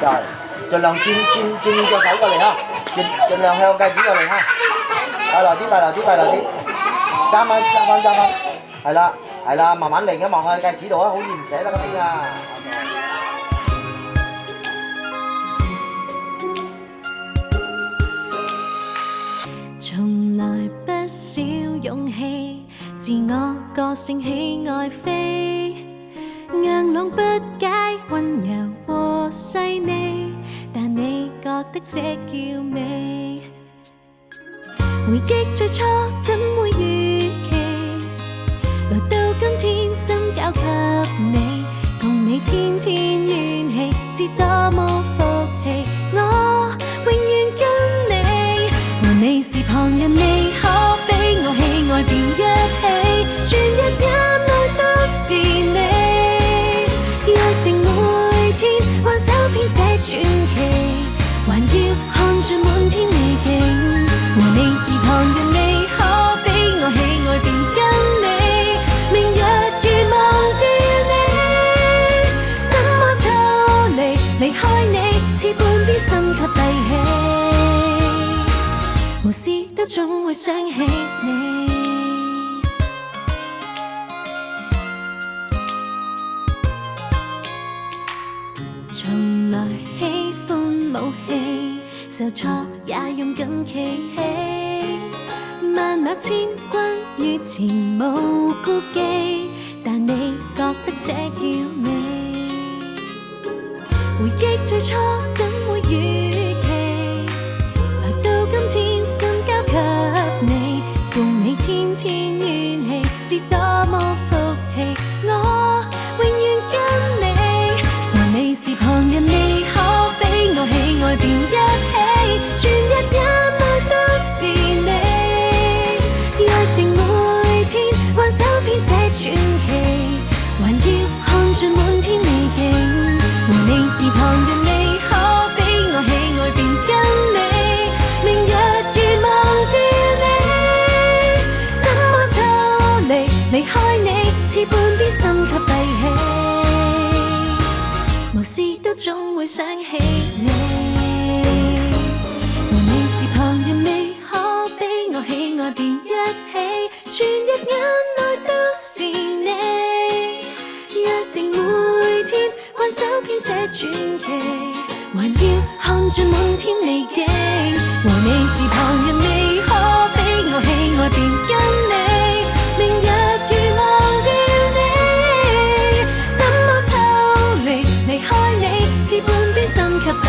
rồi，盡量轉隻手過嚟哈，盡量向戒指過嚟哈，帶來啲，揸翻，係啦，慢慢嚟嘅，望向戒指度啊，好易唔捨得嗰啲啊。從來不少勇氣，自我個性喜愛飛。硬朗不解溫柔和細膩，但你覺得這叫美。回憶最初怎會預期，來到今天心交給你，共你天天怨氣是多麼福氣。我永遠跟你，和你是旁人未可比我喜愛便一起，全日眼內都是你。挽手編寫傳奇，還要看盡滿天美景。和你是旁人未可比我喜愛便跟你，明日如忘掉你，怎麼抽離開你，似半邊心給閉氣，無事都總會想起你。從來喜歡武器，受挫也勇敢企起，萬馬千軍於前無顧忌，但你覺得這叫美。回憶最初怎會預期，來到今天心交給你，共你天天怨氣是多麼福氣。我永遠跟你，和你是旁人未可比我喜愛便一起，全日眼內都是你，約定每天挽手編寫傳奇，還要看盡滿天美景。和你是旁人未可比我喜愛便跟你，明日如忘掉你，怎麼抽離開你，似半邊心給閉氣，無事都總會想起你。和你是旁人未可比我喜愛便一起，全日眼內都是你，約定每天挽手編寫傳奇，還要看盡滿天美景。和你是旁人，未可比我喜愛便跟你，明日如忘掉你，怎麼抽離離開你，似半邊心給閉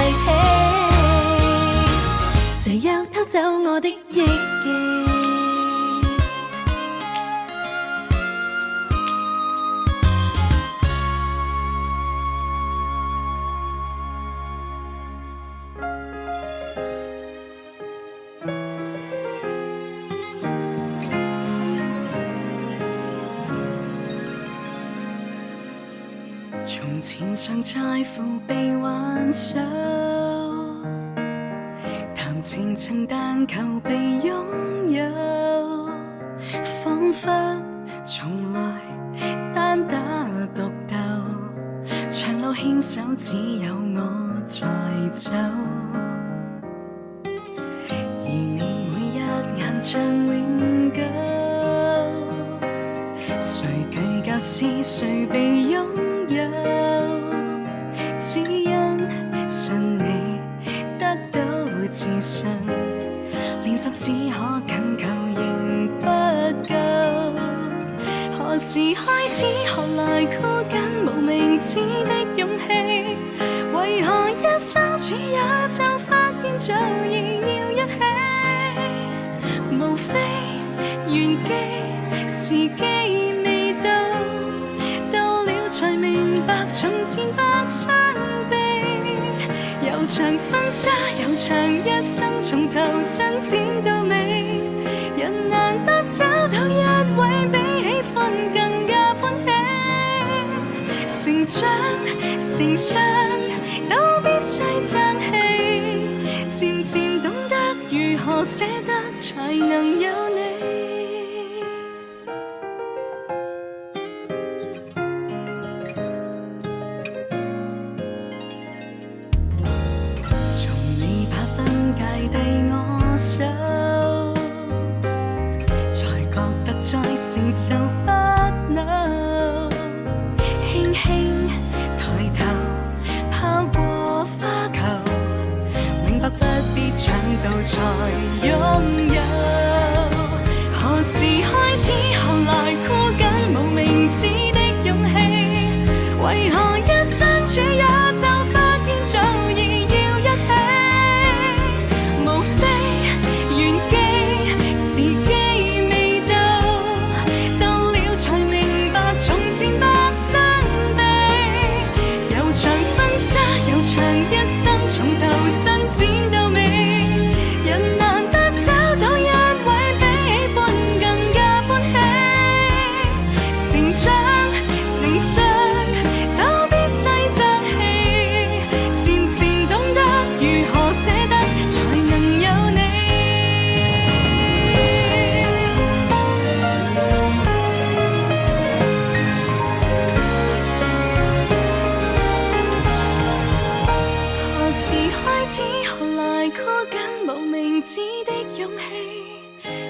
起，誰又偷走我的憶記？從前常在乎被挽手，談情曾但求被擁有，彷彿從來單打獨鬥，長路牽手只有我在走，而你每一眼像永久，誰計較是誰被擁有，只因信你得到自信，連十指可緊扣仍不夠。何時開始學來箍緊無名指的勇氣？為何一相處也就發現早已要一起？無非緣記時機未到，到了才明白從前百傷悲。悠長婚紗，悠長一生，從頭伸展到尾，人難得找到一位比喜歡更加歡喜。成長成長都必須爭氣，漸漸懂得如何捨得，才能有你。手，才覺得再承受不能，輕輕抬頭拋過花球，明白不必搶到才擁有。何時開始學來箍緊無名指的勇氣？為何一相處也就發現早已要一起？一生從頭伸展到尾，人難得找到一位比喜歡更加歡喜。成長成長都必須爭氣，漸漸懂得如何捨得，才能有你。開始學來箍緊無名指的勇氣，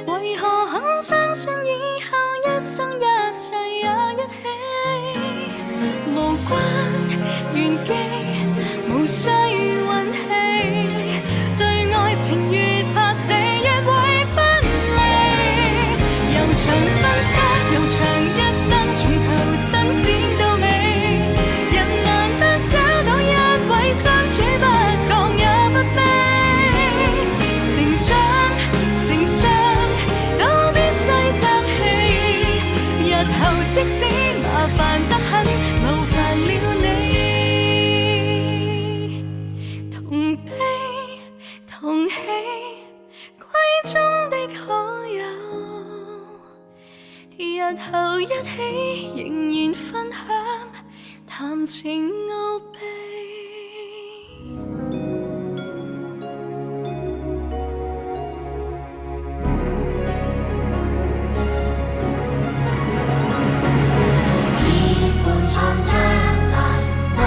為何肯相信以後一生一世也一起？無關緣記，無需運氣，對愛情越怕死越會分離。悠長婚紗，悠長一生，從頭伸展到尾，人難得找到一位相處不講也不悲。成長成長都必須爭氣，日後即使麻煩得很，勞煩了你，同悲同喜，閨中的好友，日後一起仍然分享談情奧秘。創將來多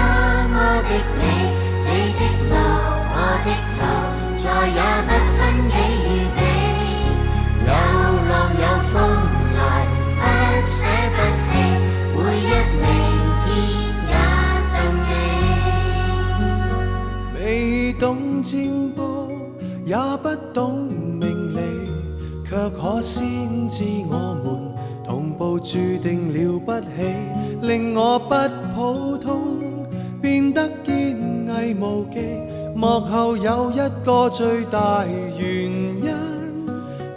麼的美，你的路我的途，再也不分己與彼。有浪有風來，不捨不棄，每一明天也盡美。先知我們同步注定了不起，令我不普通，變得堅毅無忌。幕後有一個最大原因，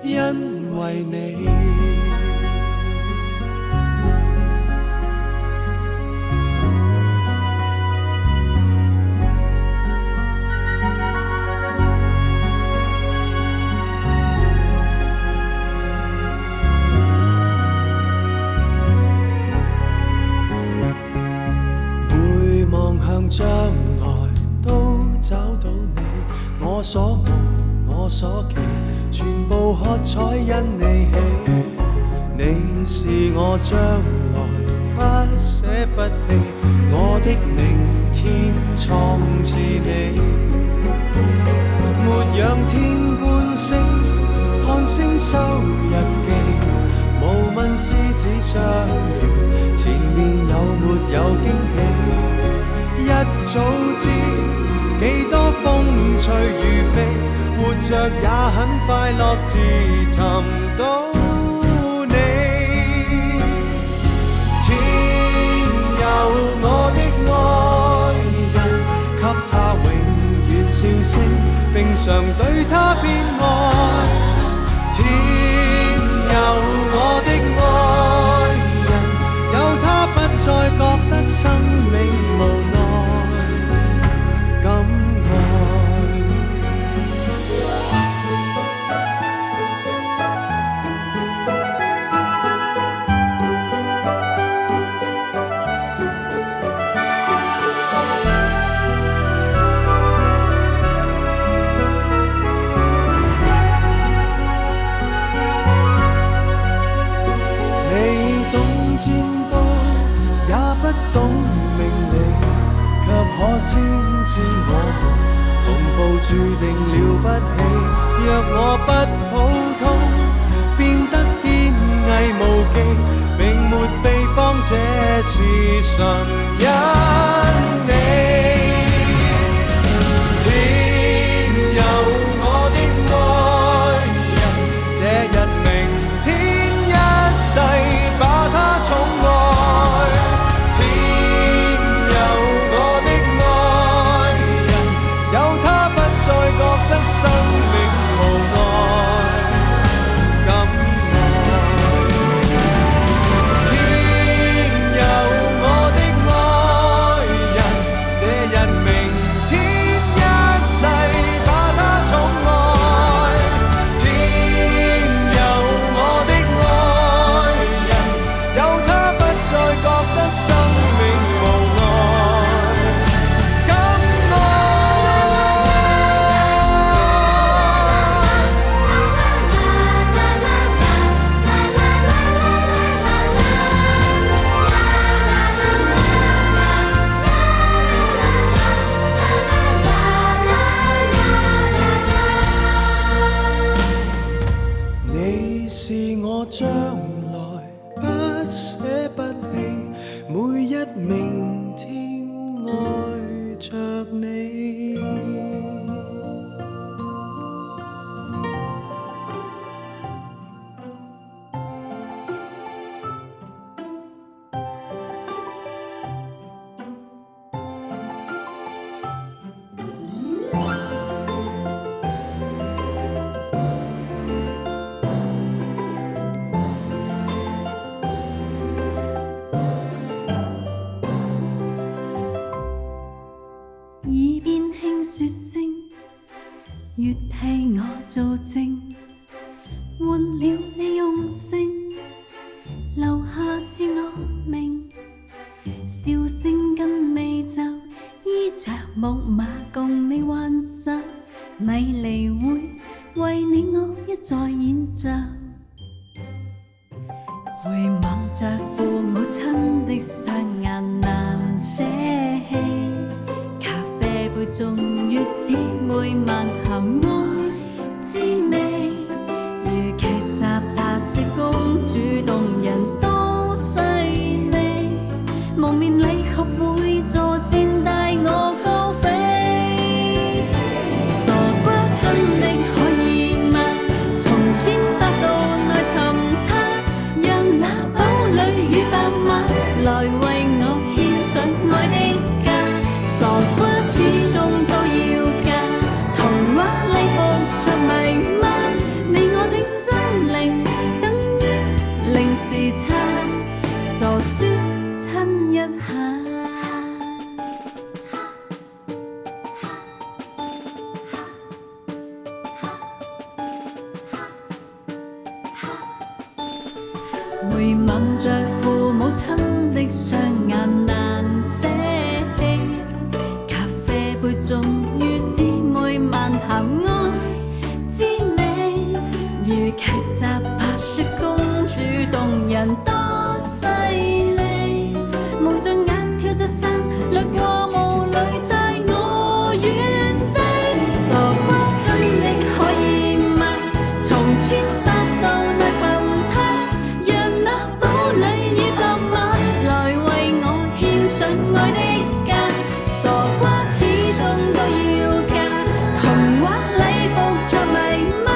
因為你。將來都找到你，我所夢我所期，全部喝彩因你起。你是我將來不捨不棄，我的明天創自你。沒仰天觀星，看星收日記，無問獅子相遇，前面有沒有驚喜。一早知幾多風吹雨飛，活着也很快樂，自尋到你。天佑我的愛人，給他永遠笑聲，並常對他變愛。天佑我的愛人，有他不再覺得生命無奈。先知我們同步注定了不起，若我不普通，變得堅毅無忌，並沒秘方，這是純因你。天佑我的愛人，這日明天一世把他寵愛。生命無奈，敢愛。天佑我的愛人，這日明天一世把他寵愛。天佑我的愛人，有他不再覺得生命無奈。將來不捨不棄，每一明天愛着你。越替我做證，換了你用聲，留下是我命。笑聲跟美酒，衣着木馬共你幻想，迷離會為你我一再演奏。回望着父母親的雙眼難捨棄，咖啡杯中如姊妹漫談愛滋味，如劇集白雪公主動人多細膩，蒙面禮盒會助戰帶我高飛，傻瓜真的可以嗎？從前得到回望着父母親的雙眼難捨棄，咖啡杯中與姊妹漫談愛滋味，如劇集拍攝公主動人多犀利，夢着眼跳着傘掠過霧裏帶我遠飛，傻瓜真的可以嗎？從千百度那神他，讓那堡壘與白馬來為我獻上愛的家，傻瓜始終都要嫁，童話禮服着迷嗎？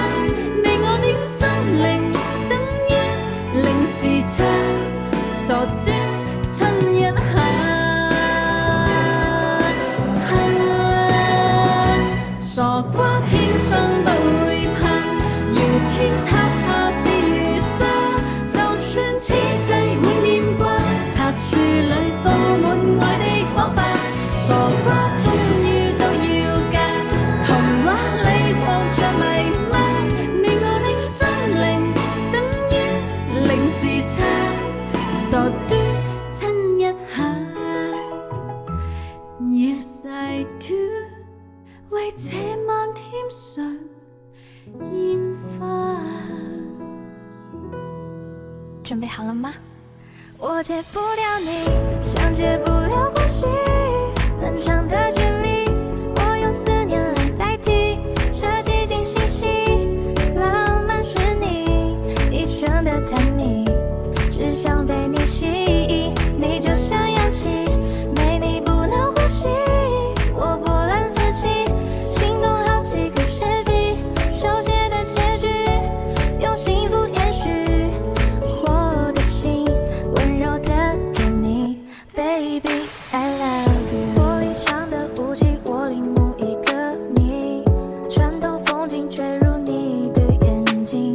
你我的心靈等於零時差，傻豬親一下。傻瓜天生不會怕，遙天塌下是如沙，就算此際會念掛，茶樹裏佈滿愛的火花，傻瓜終於都要嫁，童話禮服着迷嗎？你我的心靈等於零時差，傻豬親一下。Yes I do， 為這晚添上煙花。準備好了嗎？我戒不掉你，像戒不了呼吸，很長的距離，我用思念來代替，這寂靜信息，浪漫是你一生的探秘，只想被你吸引，你就像氧氣，沒你不能呼吸，我波瀾四起，心動好幾個世紀，手寫的結局，用幸福延續，我的心溫柔的給你 ，Baby I love you。玻璃上的霧氣，我領悟一個你，穿透風景墜入你的眼睛，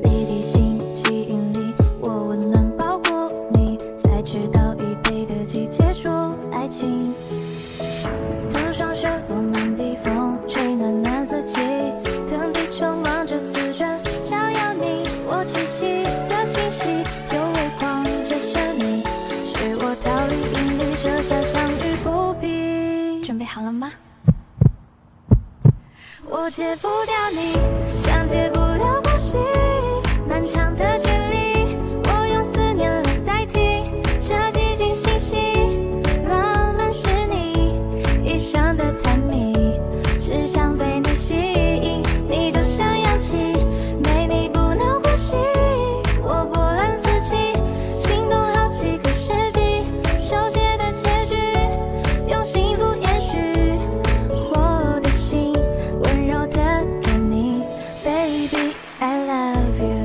離地心吸引力，我溫暖包裹你，才知道一杯的季節說愛情。等霜雪落滿地，風吹暖暖四季，等地球忙着自轉，照耀你我氣息的信息，有微光折射你，是我逃離引力，設下相遇伏筆。準備好了嗎？我戒不掉你，像戒不了呼吸，漫長的距離，我用思念來代替，這寂靜信息，浪漫是你一生的探秘，只想被你吸引，你就像氧氣，沒你不能呼吸，我波瀾四起，心動好幾個世紀，手寫的結局，用幸福延續，我的心溫柔的給你 ，Baby I love you。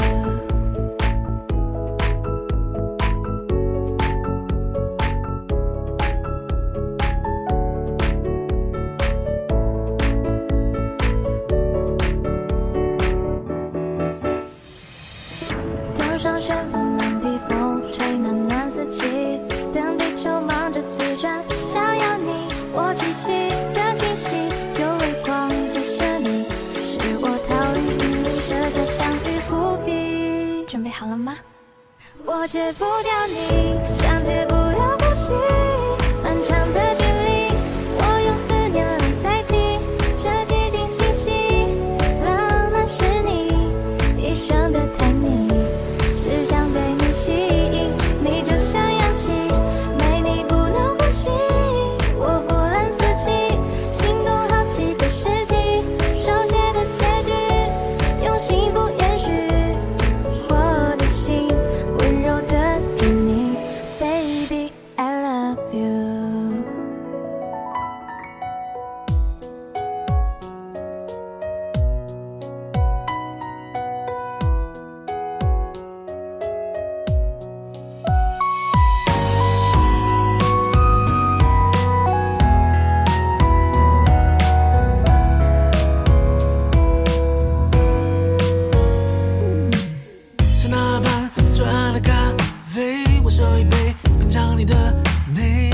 等霜雪落滿地，風吹暖暖四季，等地球忙着自轉，照耀你我氣息的信息，有微光折射你，是我逃離引力，設下相遇伏筆。準備好了嗎？我戒不掉你，像戒不了呼吸，漫長的距離，我用思念來代替，這寂靜信息，浪漫是你一生的探秘，只想被你吸引，你就像氧氣，沒你不能呼吸，我波瀾四起，心動好幾個世紀，手寫的結局，用幸福延續，我的心溫柔的給你 ，Baby I love you。在那盘最暗的咖啡，我手一杯，品嘗你的美，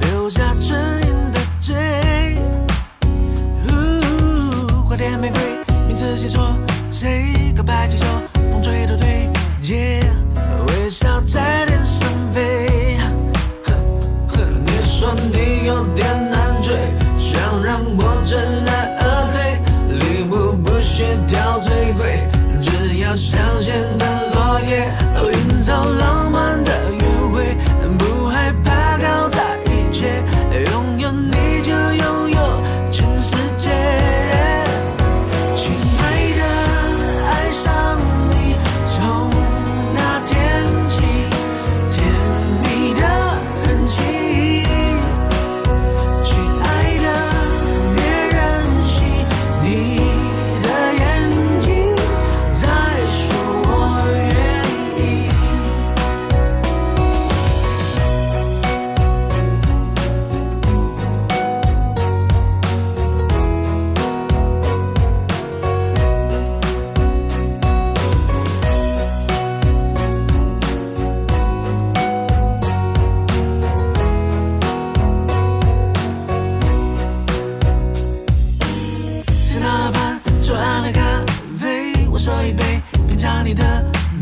留下唇印的嘴。花店玫瑰，名字寫錯，誰告白氣球，風吹都對。Yeah，微笑要香榭的落叶，营造浪漫的约会，不害怕搞砸一切，拥有你就拥有全世界。亲爱的，爱上你，从那天起，甜蜜的痕迹。亲爱的，别任性，你的眼睛在说我愿意。在那畔左岸的咖啡，我手一杯，品尝你的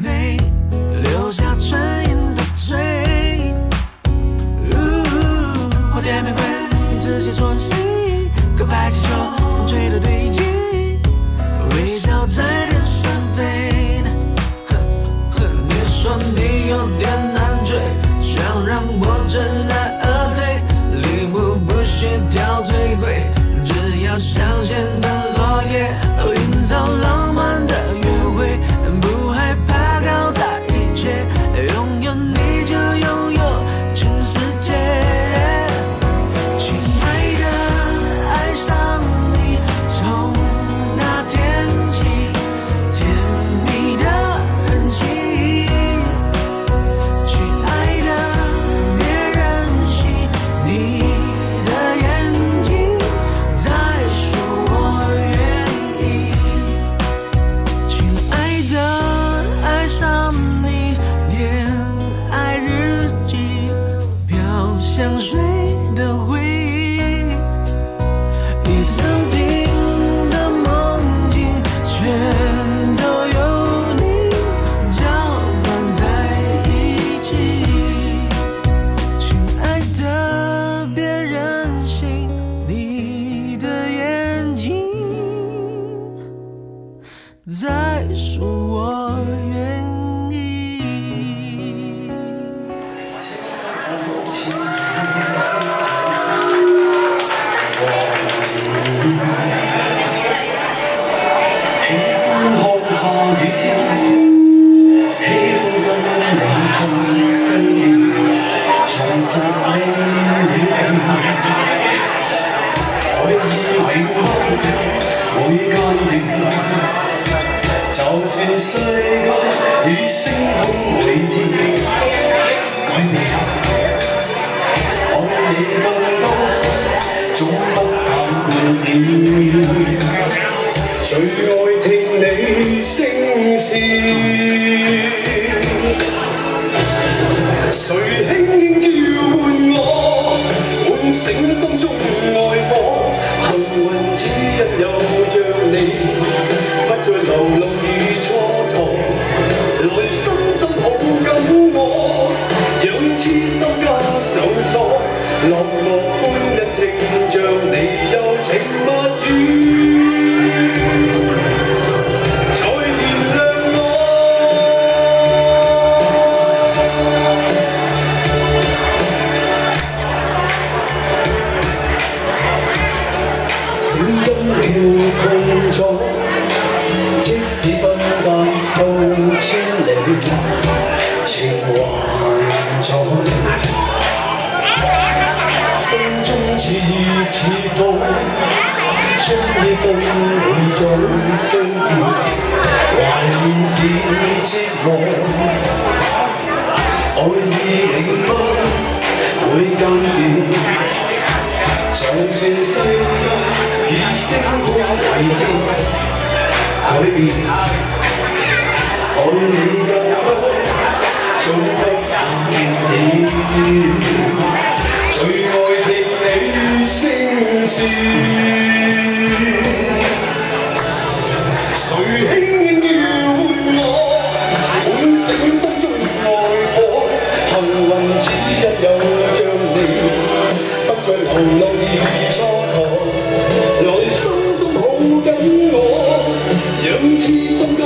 美，留下唇印的嘴。花店玫瑰，名字写错心，告白气球，风吹的对劲，微笑在天上飞。你说你有点难追，想让我知难而退，礼物不需挑最贵，只要香榭的落叶，营造浪漫的约会，不害怕搞砸一切，拥有你就拥有全世界。亲爱的，爱上你，从那天起，甜蜜的痕迹。亲爱的，别任性，你的眼睛在说我愿意。亲爱的，爱上你，恋爱日记，飘香水的回忆，一整瓶的梦境，全都有你搅拌在一起。亲爱的，别任性，你的眼睛在说我愿意。就算世界與星空會跌，改變愛你更多，總不減半點。最愛聽你聲線，誰輕輕叫喚我，喚醒心中愛火。幸運只因有着你，不再流浪與蹉跎，來深深抱緊我，讓痴心加上鎖，落寞歡欣聽着你柔情蜜語，再燃亮我。小音了痛楚，即使分隔數千里，情還在，心中似雨似風，將你跟你早相見，懷念是折磨，愛意永不會間斷。就算世界以星空為天，改變愛你更多，總不減點。最愛聽你聲線，誰輕輕叫喚我，喚醒心中愛火。幸運只因有着你，不再流浪與蹉跎，來深深抱緊我，讓痴心加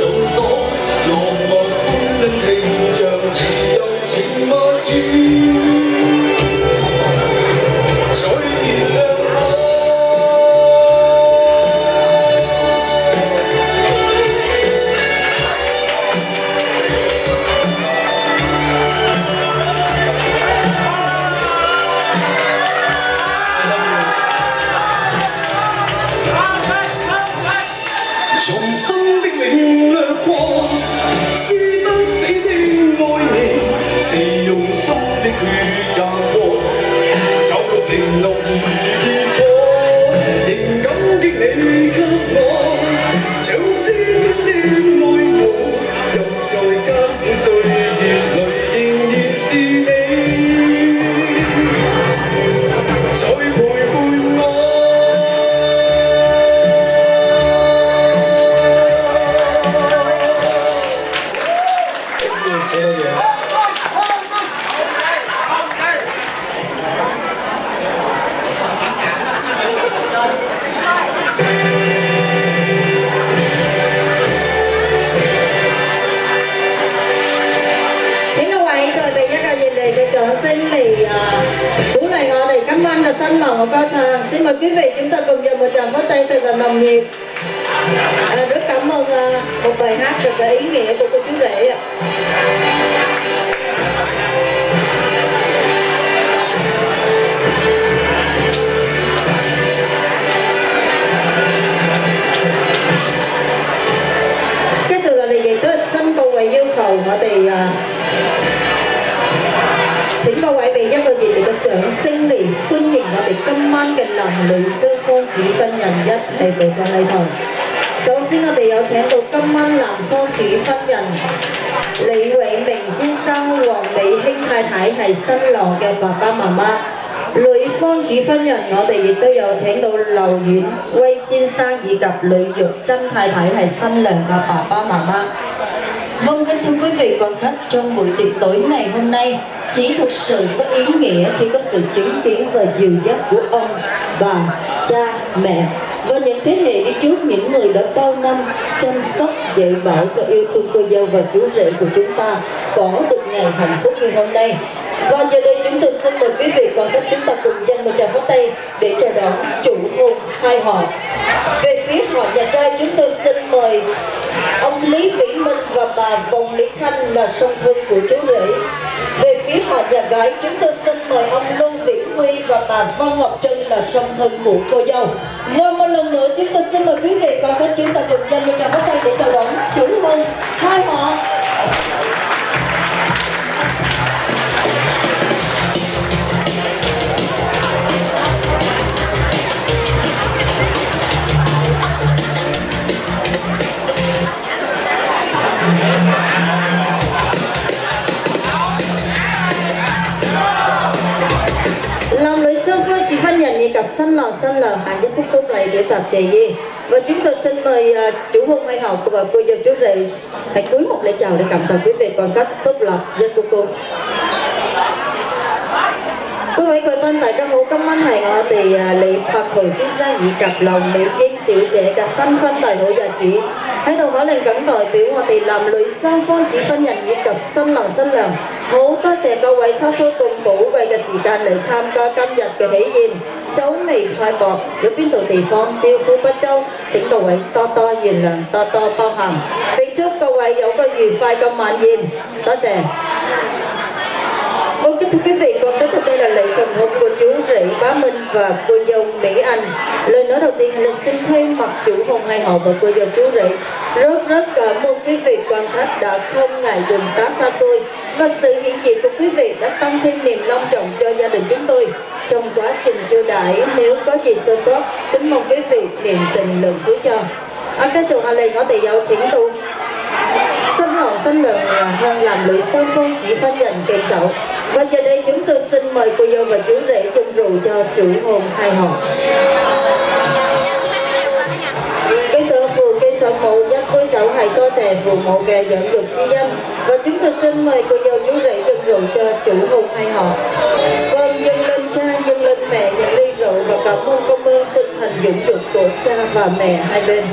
上鎖。Sanh lòng của cao tràng. Xin mời quý vị chúng ta cùng dành một tràng pháo tay thật là nồng nhiệt. Rất cảm ơn một bài hát rất là ý nghĩa của cô chú rể ạ. Cái sự là vậy tôi xin cô quầy yêu cầu họ thì chính各位被一個熱烈嘅掌聲嚟歡迎我哋今晚嘅男女雙方主婚人一齊步上禮堂。首先我哋有請到今晚男方主婚人李永明先生、黃美卿太太係新郎嘅爸爸媽媽。女方主婚人我哋亦都有請到劉遠威先生以及呂玉珍太太係新娘嘅爸爸媽媽。Vâng, kính thưa quý vị quan khách, trong buổi tiệc tối ngày hôm nay chỉ thực sự có ý nghĩa khi có sự chứng kiến và dìu dắt của ông, bà, cha, mẹ và những thế hệ đi trước, những người đã bao năm chăm sóc, dạy bảo và yêu thương cô dâu và chú rể của chúng ta có được ngày hạnh phúc như hôm nay. Và giờ đây chúng tôi xin mời quý vị quan khách chúng ta cùng dành một tràng pháo tay để chào đón chủ hôn hai họ. Về phía họ nhà trai chúng tôi xin mời ông Lý Vĩ Minh và bà Vòng Lý Khanh là song thân của chú rể. Về phía họ nhà gái chúng tôi xin mời ông Lưu Viễn Huy và bà Văn Ngọc Trân là song thân của cô dâu. Và một lần nữa chúng tôi xin mời quý vị quan khách chúng ta cùng dành một tràng pháo tay để chào đón chủ hôn hai họ. Làm lễ sơ phương chỉ phân nhận như cặp新郎行一鞠躬嚟表達謝意. Và chúng tôi xin mời chủ hôn hai họ và cô dâu chú rể hãy cúi một lễ chào để cảm tạ quý vị quan khách xúc lập dân cô cô. Quý vị各位賓大家好，今晚係我哋李柏豪先生以及劉美英小姐嘅新婚大好日子，喺度可能咁代表我哋男女雙方主婚人以及新郎新娘，好多謝各位抽出咁寶貴嘅時間嚟參加今日嘅喜宴。酒微菜薄，有邊度地方招呼不周，請各位多多原諒，多多包涵，並祝各位有個愉快嘅晚宴。多謝。Vâng, kính thưa quý vị, còn tiếp theo đây là lễ cầu hôn của chú rể Bá Minh và cô dâu Mỹ Anh. Lời nói đầu tiên là xin thay mặt chủ hôn hai họ và cô dâu chú rể rất cảm ơn quý vị quan khách đã không ngại đường xa xôi và sự hiện diện của quý vị đã tăng thêm niềm long trọng cho gia đình chúng tôi trong quá trình chiêu đãi. Nếu có gì sơ sót, kính mong quý vị niềm tình lượng thứ cho. Cái chồng hà lệ có thể dấu chính tụ新娘向男女雙方主婚人敬酒. Và giờ đây chúng tôi xin mời cô dâu và chú rể chung rượu cho chủ hôn hai họ. Cái sở phù, cái sở mộ nhất với cháu hãy có trẻ phù mộ kè dẫn dục chi danh. Và chúng tôi xin mời cô dâu chú rể chung rượu cho chủ hôn hai họ. Vâng, dâng lên cha, dâng lên mẹ những ly rượu và cảm ơn công ơn sinh thành dũng dục của cha và mẹ hai bên.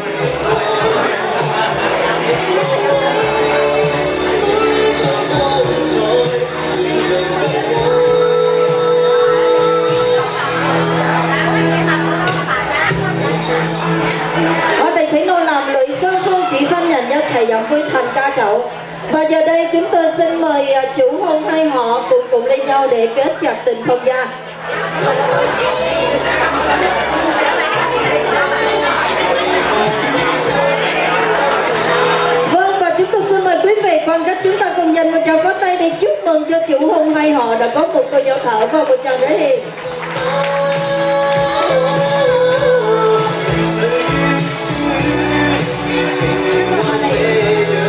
Dòng với thành ca chậu. Và giờ đây chúng tôi xin mời chủ hôn hai họ cùng lên nhau để kết chặt tình thông gia. Vâng, và chúng tôi xin mời quý vị quan khách chúng ta cùng dành một tràng pháo tay để chúc mừng cho chủ hôn hai họ đã có một cô dâu thợ và một chàng rể hiền.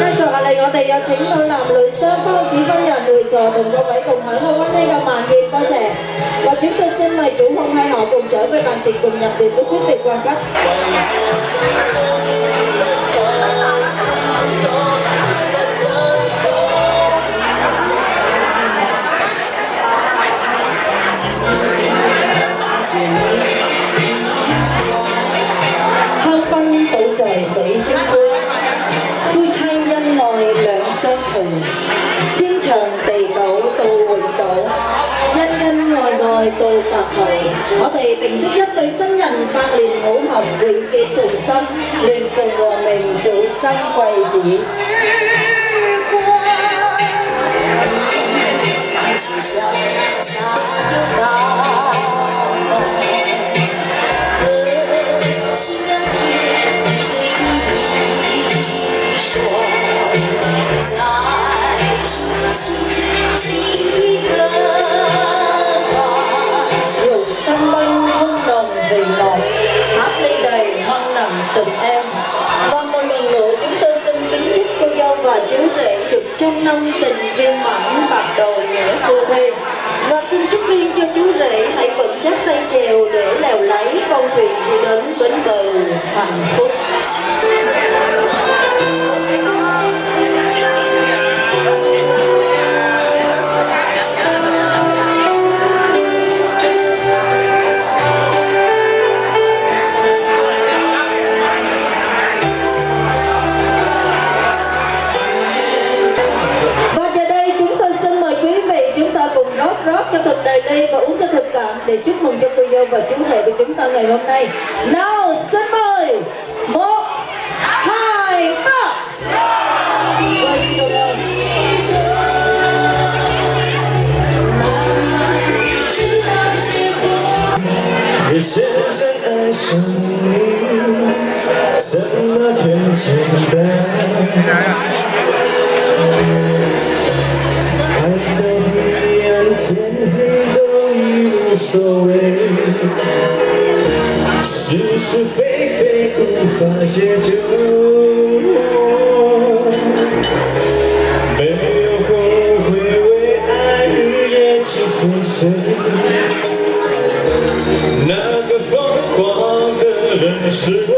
Tôi哋有請到男女雙方主婚人會座同各位共享好溫馨嘅晚宴，多謝。và chúng tôi xin mời chủ hôn hai họ cùng trở về bàn tiệc cùng nhập tiệc với quý vị quan khách. Hân băng tự trời水晶杯，夫妻恩愛兩相隨，天長地久到永久，恩恩愛愛到白頭。我哋定祝一對新人百年好合，永結同心，亂鳳和鳴，早生貴子。Từng em và một lần nữa chúng tôi xin kính chúc cô dâu và chú rể được trăm năm tình viên mãn bạc đầu nghĩa phu thê, và xin chúc riêng cho chú rể hãy vững chắc tay chèo để lèo lấy con thuyền đi đến bến bờ hạnh phúc. Rót cho thật đầy ly và uống cho thật cạn để chúc mừng cho cô dâu và chú rể của chúng ta ngày hôm nay. Nào xin mời 1, 2, 3.也现在爱上你，怎么很简单？天黑都已无所谓，是是非非无法解救，没有后悔为爱日夜去追随，那个疯狂的人是我。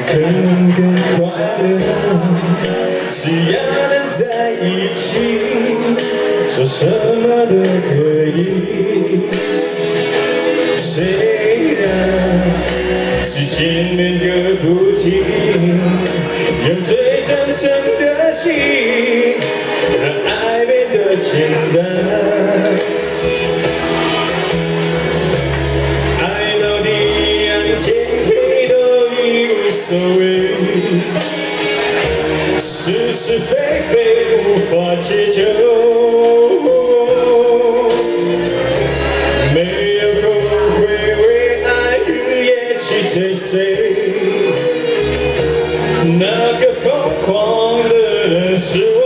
可能更快乐，只要能在一起，做什么都可以。虽然是见面个不停，用最真诚的心，让爱变得简单。爱到地暗天黑都已无所谓，是是非非无法解救，没有后悔为爱日夜去追随，那个疯狂的人是我。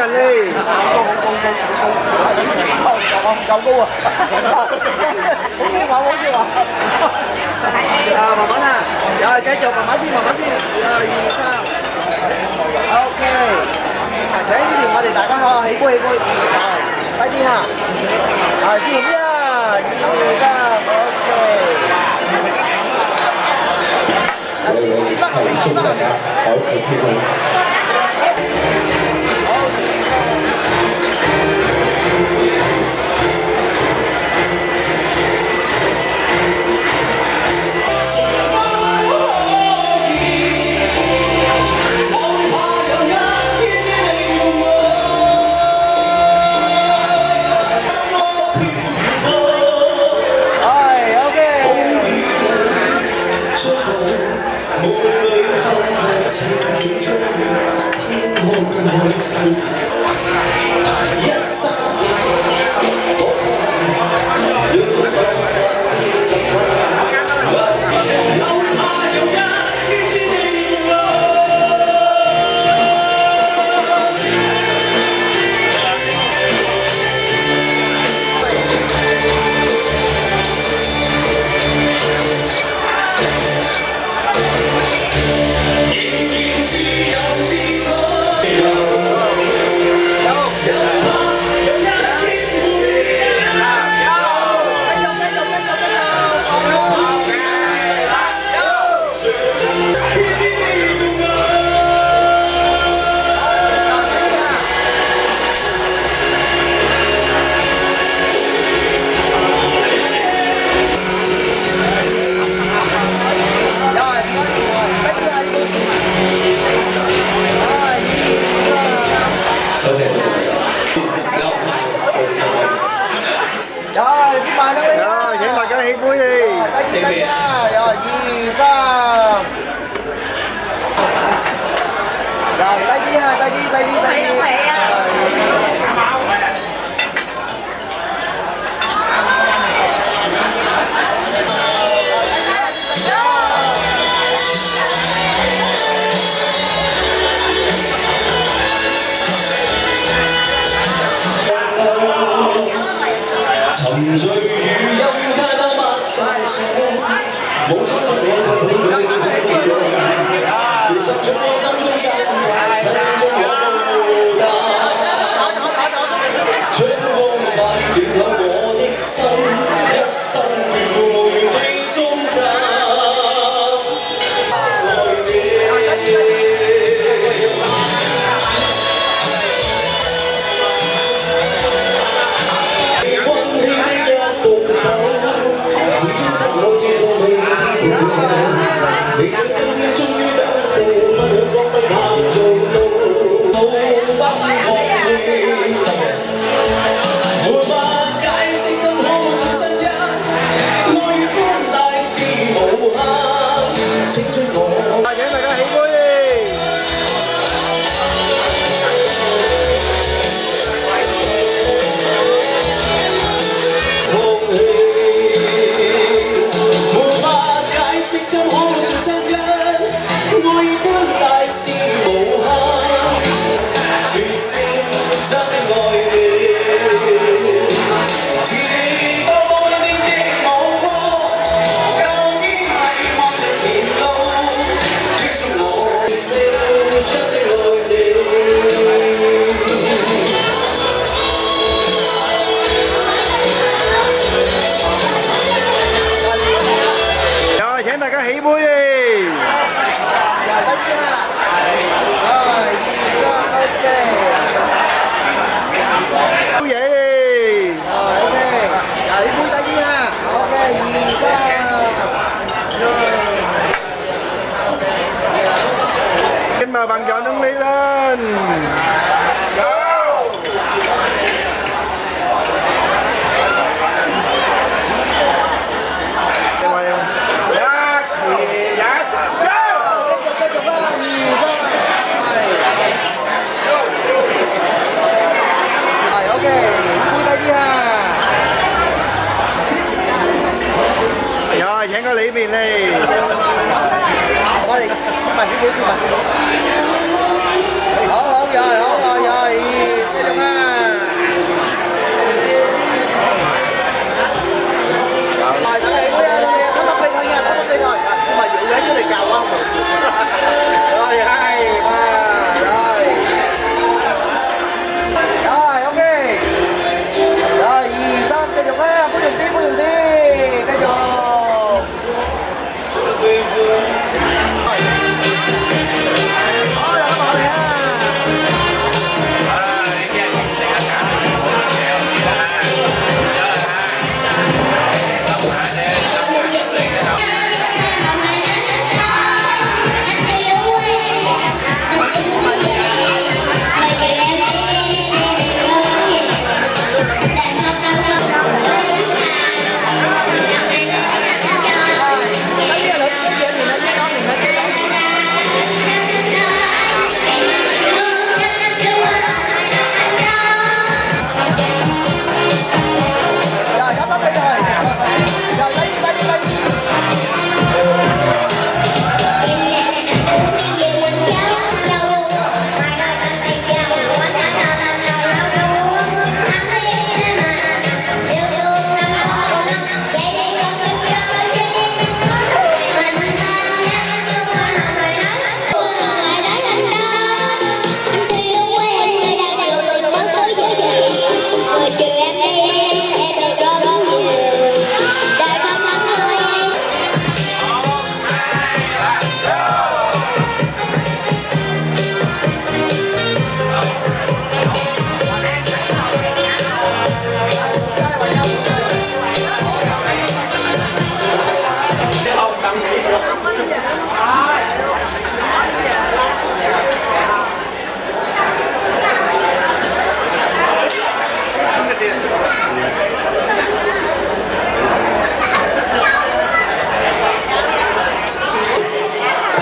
人嚟。唔夠高啊！好笑話，好笑話。慢慢啊，繼續慢慢先，慢慢先。1、2、3。OK。請呢邊我哋大家好，起杯起杯。低啲嚇。先1、2、3。OK。送大家海闊天空。沉醉如音階都抹晒數，冇咗我卻會永遠其實在我心中掙扎，心中有無價。春光萬暖透我的心，一生無緣地送贈愛你。理想終於得到，分享光輝拍做路，路不學會，沒法解釋怎可盡身一，愛與寬大是無限，請將我。請大家起杯。大家起杯嚟！好嘢嚟！OK，起杯低啲啊！OK， 2、3。Xin mời bạn trò nâng ly lên. Rồi, hẹn có lý miền đi. Hổ, rồi.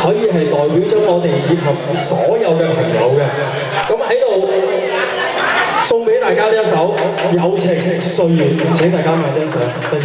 可以係代表咗我哋以及所有嘅朋友嘅。咁喺度送俾大家呢一首《友情歲月》，請大家慢欣賞，多謝。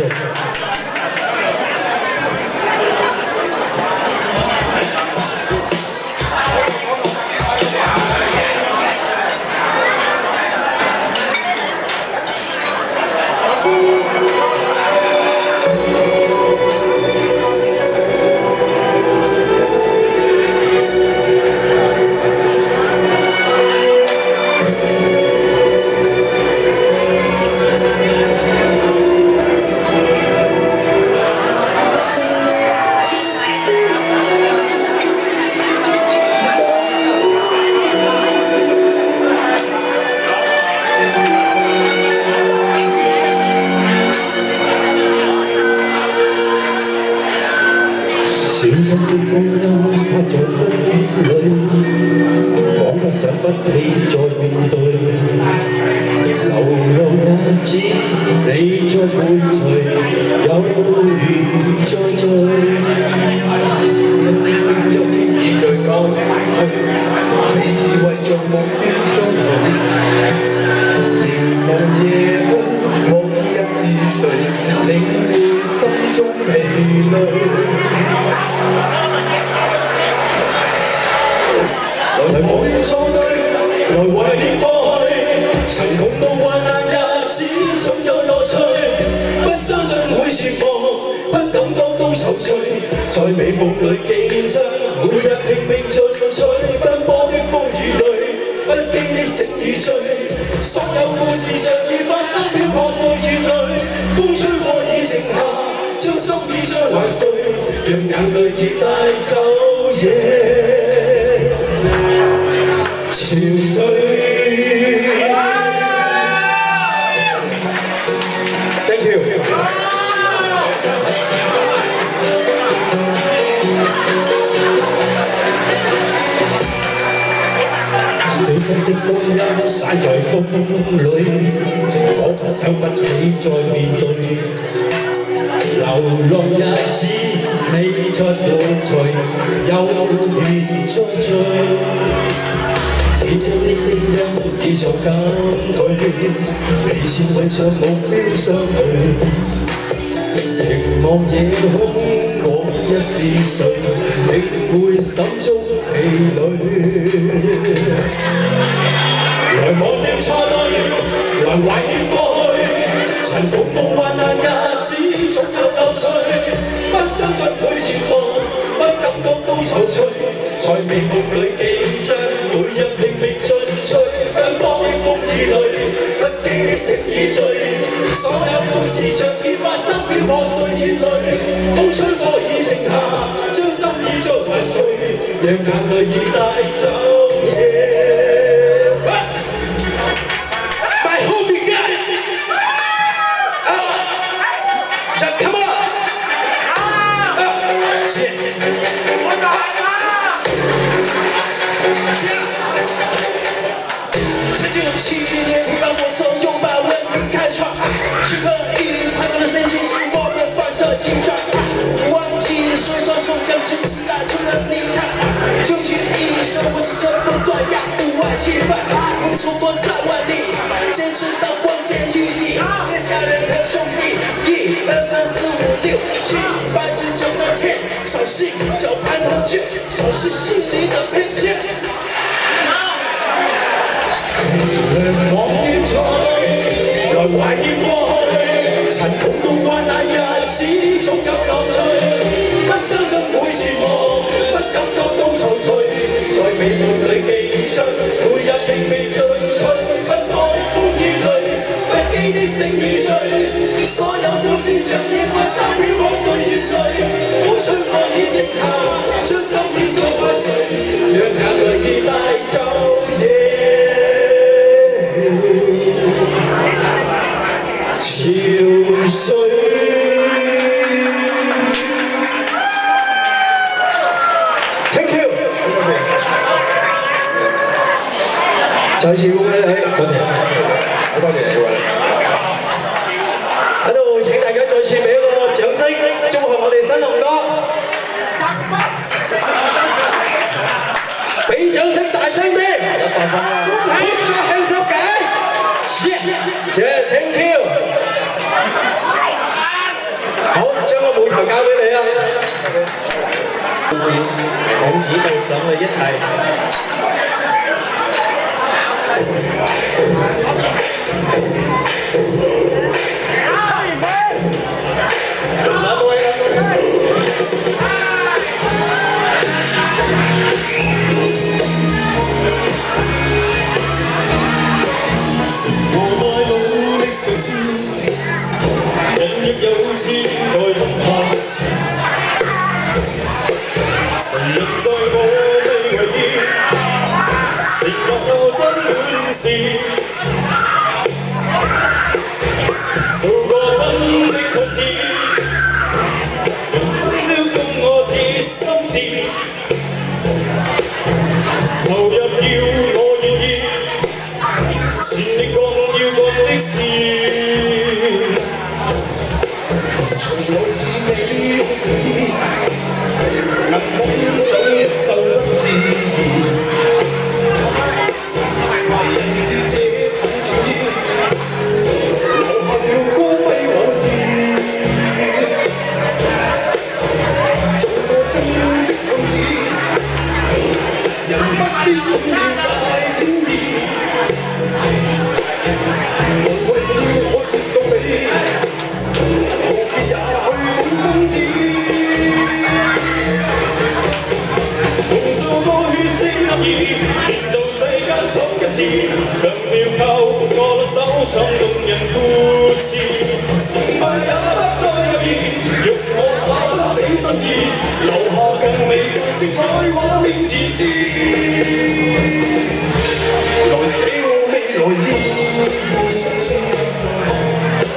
小心的風音撒在風裏，彷彿想不起再面對。流浪日子，你在伴隨，有緣再聚。一啲風音已在舊去，彼此為着目標相隨。凝望夜空，夢一是誰，領會心中疲累。來忘掉錯對，來懷念過去，曾共度患難日子，總有樂趣。不相信會絕望，不感覺到愁緒，在美夢裏競爭，每日拼命進取，奔波的風雨裏，不羈的醒與醉，所有故事像已發生飄泊歲月裏，風吹過已靜下，將心意再還碎，讓眼淚已帶走夜。潮水 ，Thank you。最深的風音散在風裏，彷彿想不起再面對。流浪日子，你在伴隨，有緣再聚。天真的聲音已在減退，彼此為着目標相對。凝望夜空，我一是誰，領會心中疲累。來忘掉錯對，來懷念過去，曾共度患難日子，總有樂趣。不相信會絕望，不感覺到愁緒，在美夢裏競爭，每日拼命進取，奔波的風雨裏，不羈的醒與醉，所有故事像已發生飄泊歲月裏，風吹過已靜下，將心意再還碎，讓眼淚已帶走夜。My homie guy, just come on. 时间有7年，不让我走，又把问题开创。时刻一判断的神经是我们放射紧张，忘记说从将撑起来，就能离开。究竟一生不是乘风断崖，不爱侵犯。我们冲破3万里，坚持到光剑聚集。全家人和兄弟，1、2、3、4、5、6、7，白纸就在天，小心脚盘红卷，收拾心里的偏见。忘掉錯對，來懷念過去，曾共度患難日子，總有樂趣。不相信會絕望，不感覺到愁緒，在美夢裏競爭，每日拼命進取，奔波的風雨裏，不羈的醒與醉，所有故事像已發生飄泊歲月裏，風吹過已靜下，將心意再拍碎，讓眼淚已帶走夜。潮水。Thank you。再次恭喜你，多謝，好多謝各位。喺度請大家再次俾一個掌聲，祝賀我哋新龍哥。舞台交俾你啊！孔子就上去一齊。人亦有次待動下時，誰人在我未為意，成就真本事，做個真的好似，人歡招供我鐵心志，投入要我願意，全力幹要幹的事。從來是你用誠意，能夢想一生自然。為人是這份情意，留下了光輝往事。做個真的君子，人不必總要大情義。無謂要我說到你。也去滿公子，共做個血色合意，連到世間闖一次，強調靠我兩手創動人故事，成敗也不再有意，欲我打不死心意，留下更美精彩畫面自詩，來寫我未來意，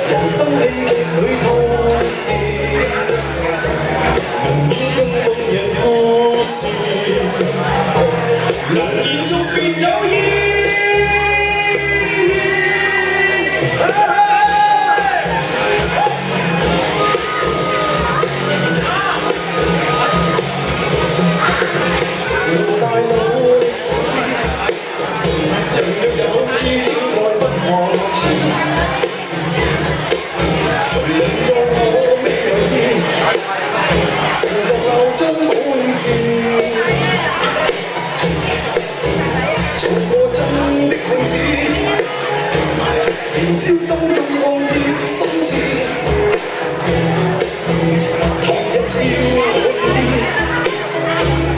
人生喜劇裏頭。能演更動人故事，能延續別有意。大腦的傻思，人若有志，應該不往前。誰人在我未來意？成就後真本事，做個真的君子，燃燒心中鋼鐵心志，投入要我意，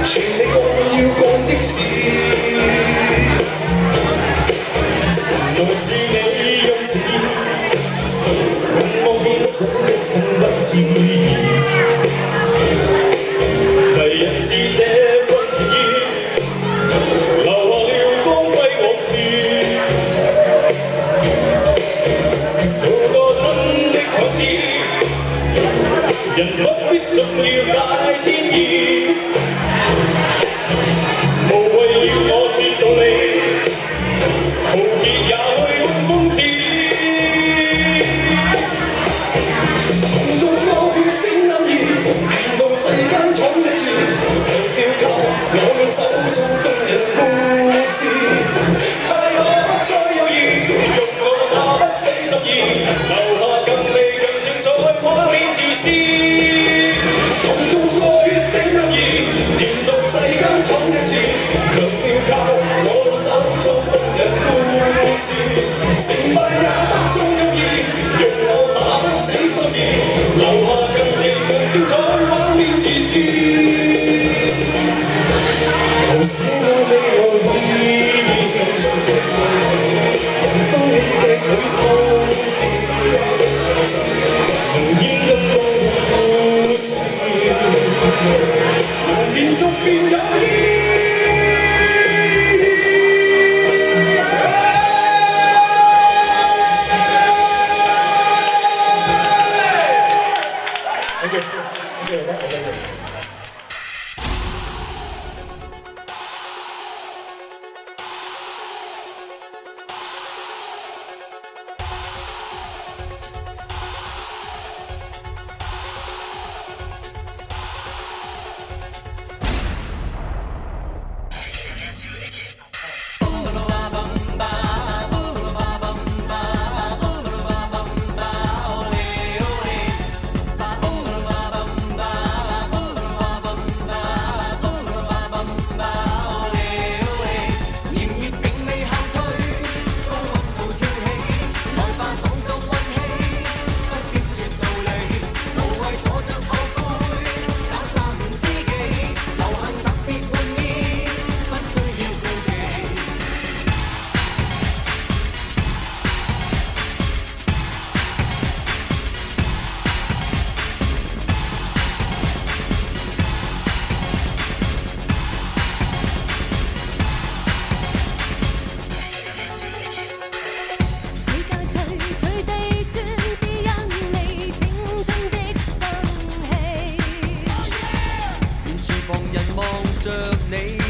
全力幹要幹的事。從來是你用誠意，願望變成一生不自然。為人是這份情意，留下了光輝往事。做個真的君子，人不必總要大天意。無謂要我說道理，豪傑也去滿風致。同做個血色男兒，連到世間闖一次。我用手做動人故事，成敗也不再有意，用我打不死心意，留下更美更精彩畫面自詩。同做個血色男兒，連到世間闖一次，強調靠我用手做動人故事，成敗也不再有意，用我打不死心意，留下更美更精彩畫面自詩。是我未來意義上上的人生喜劇裏頭，能演更動人故事，從延續便有意。你。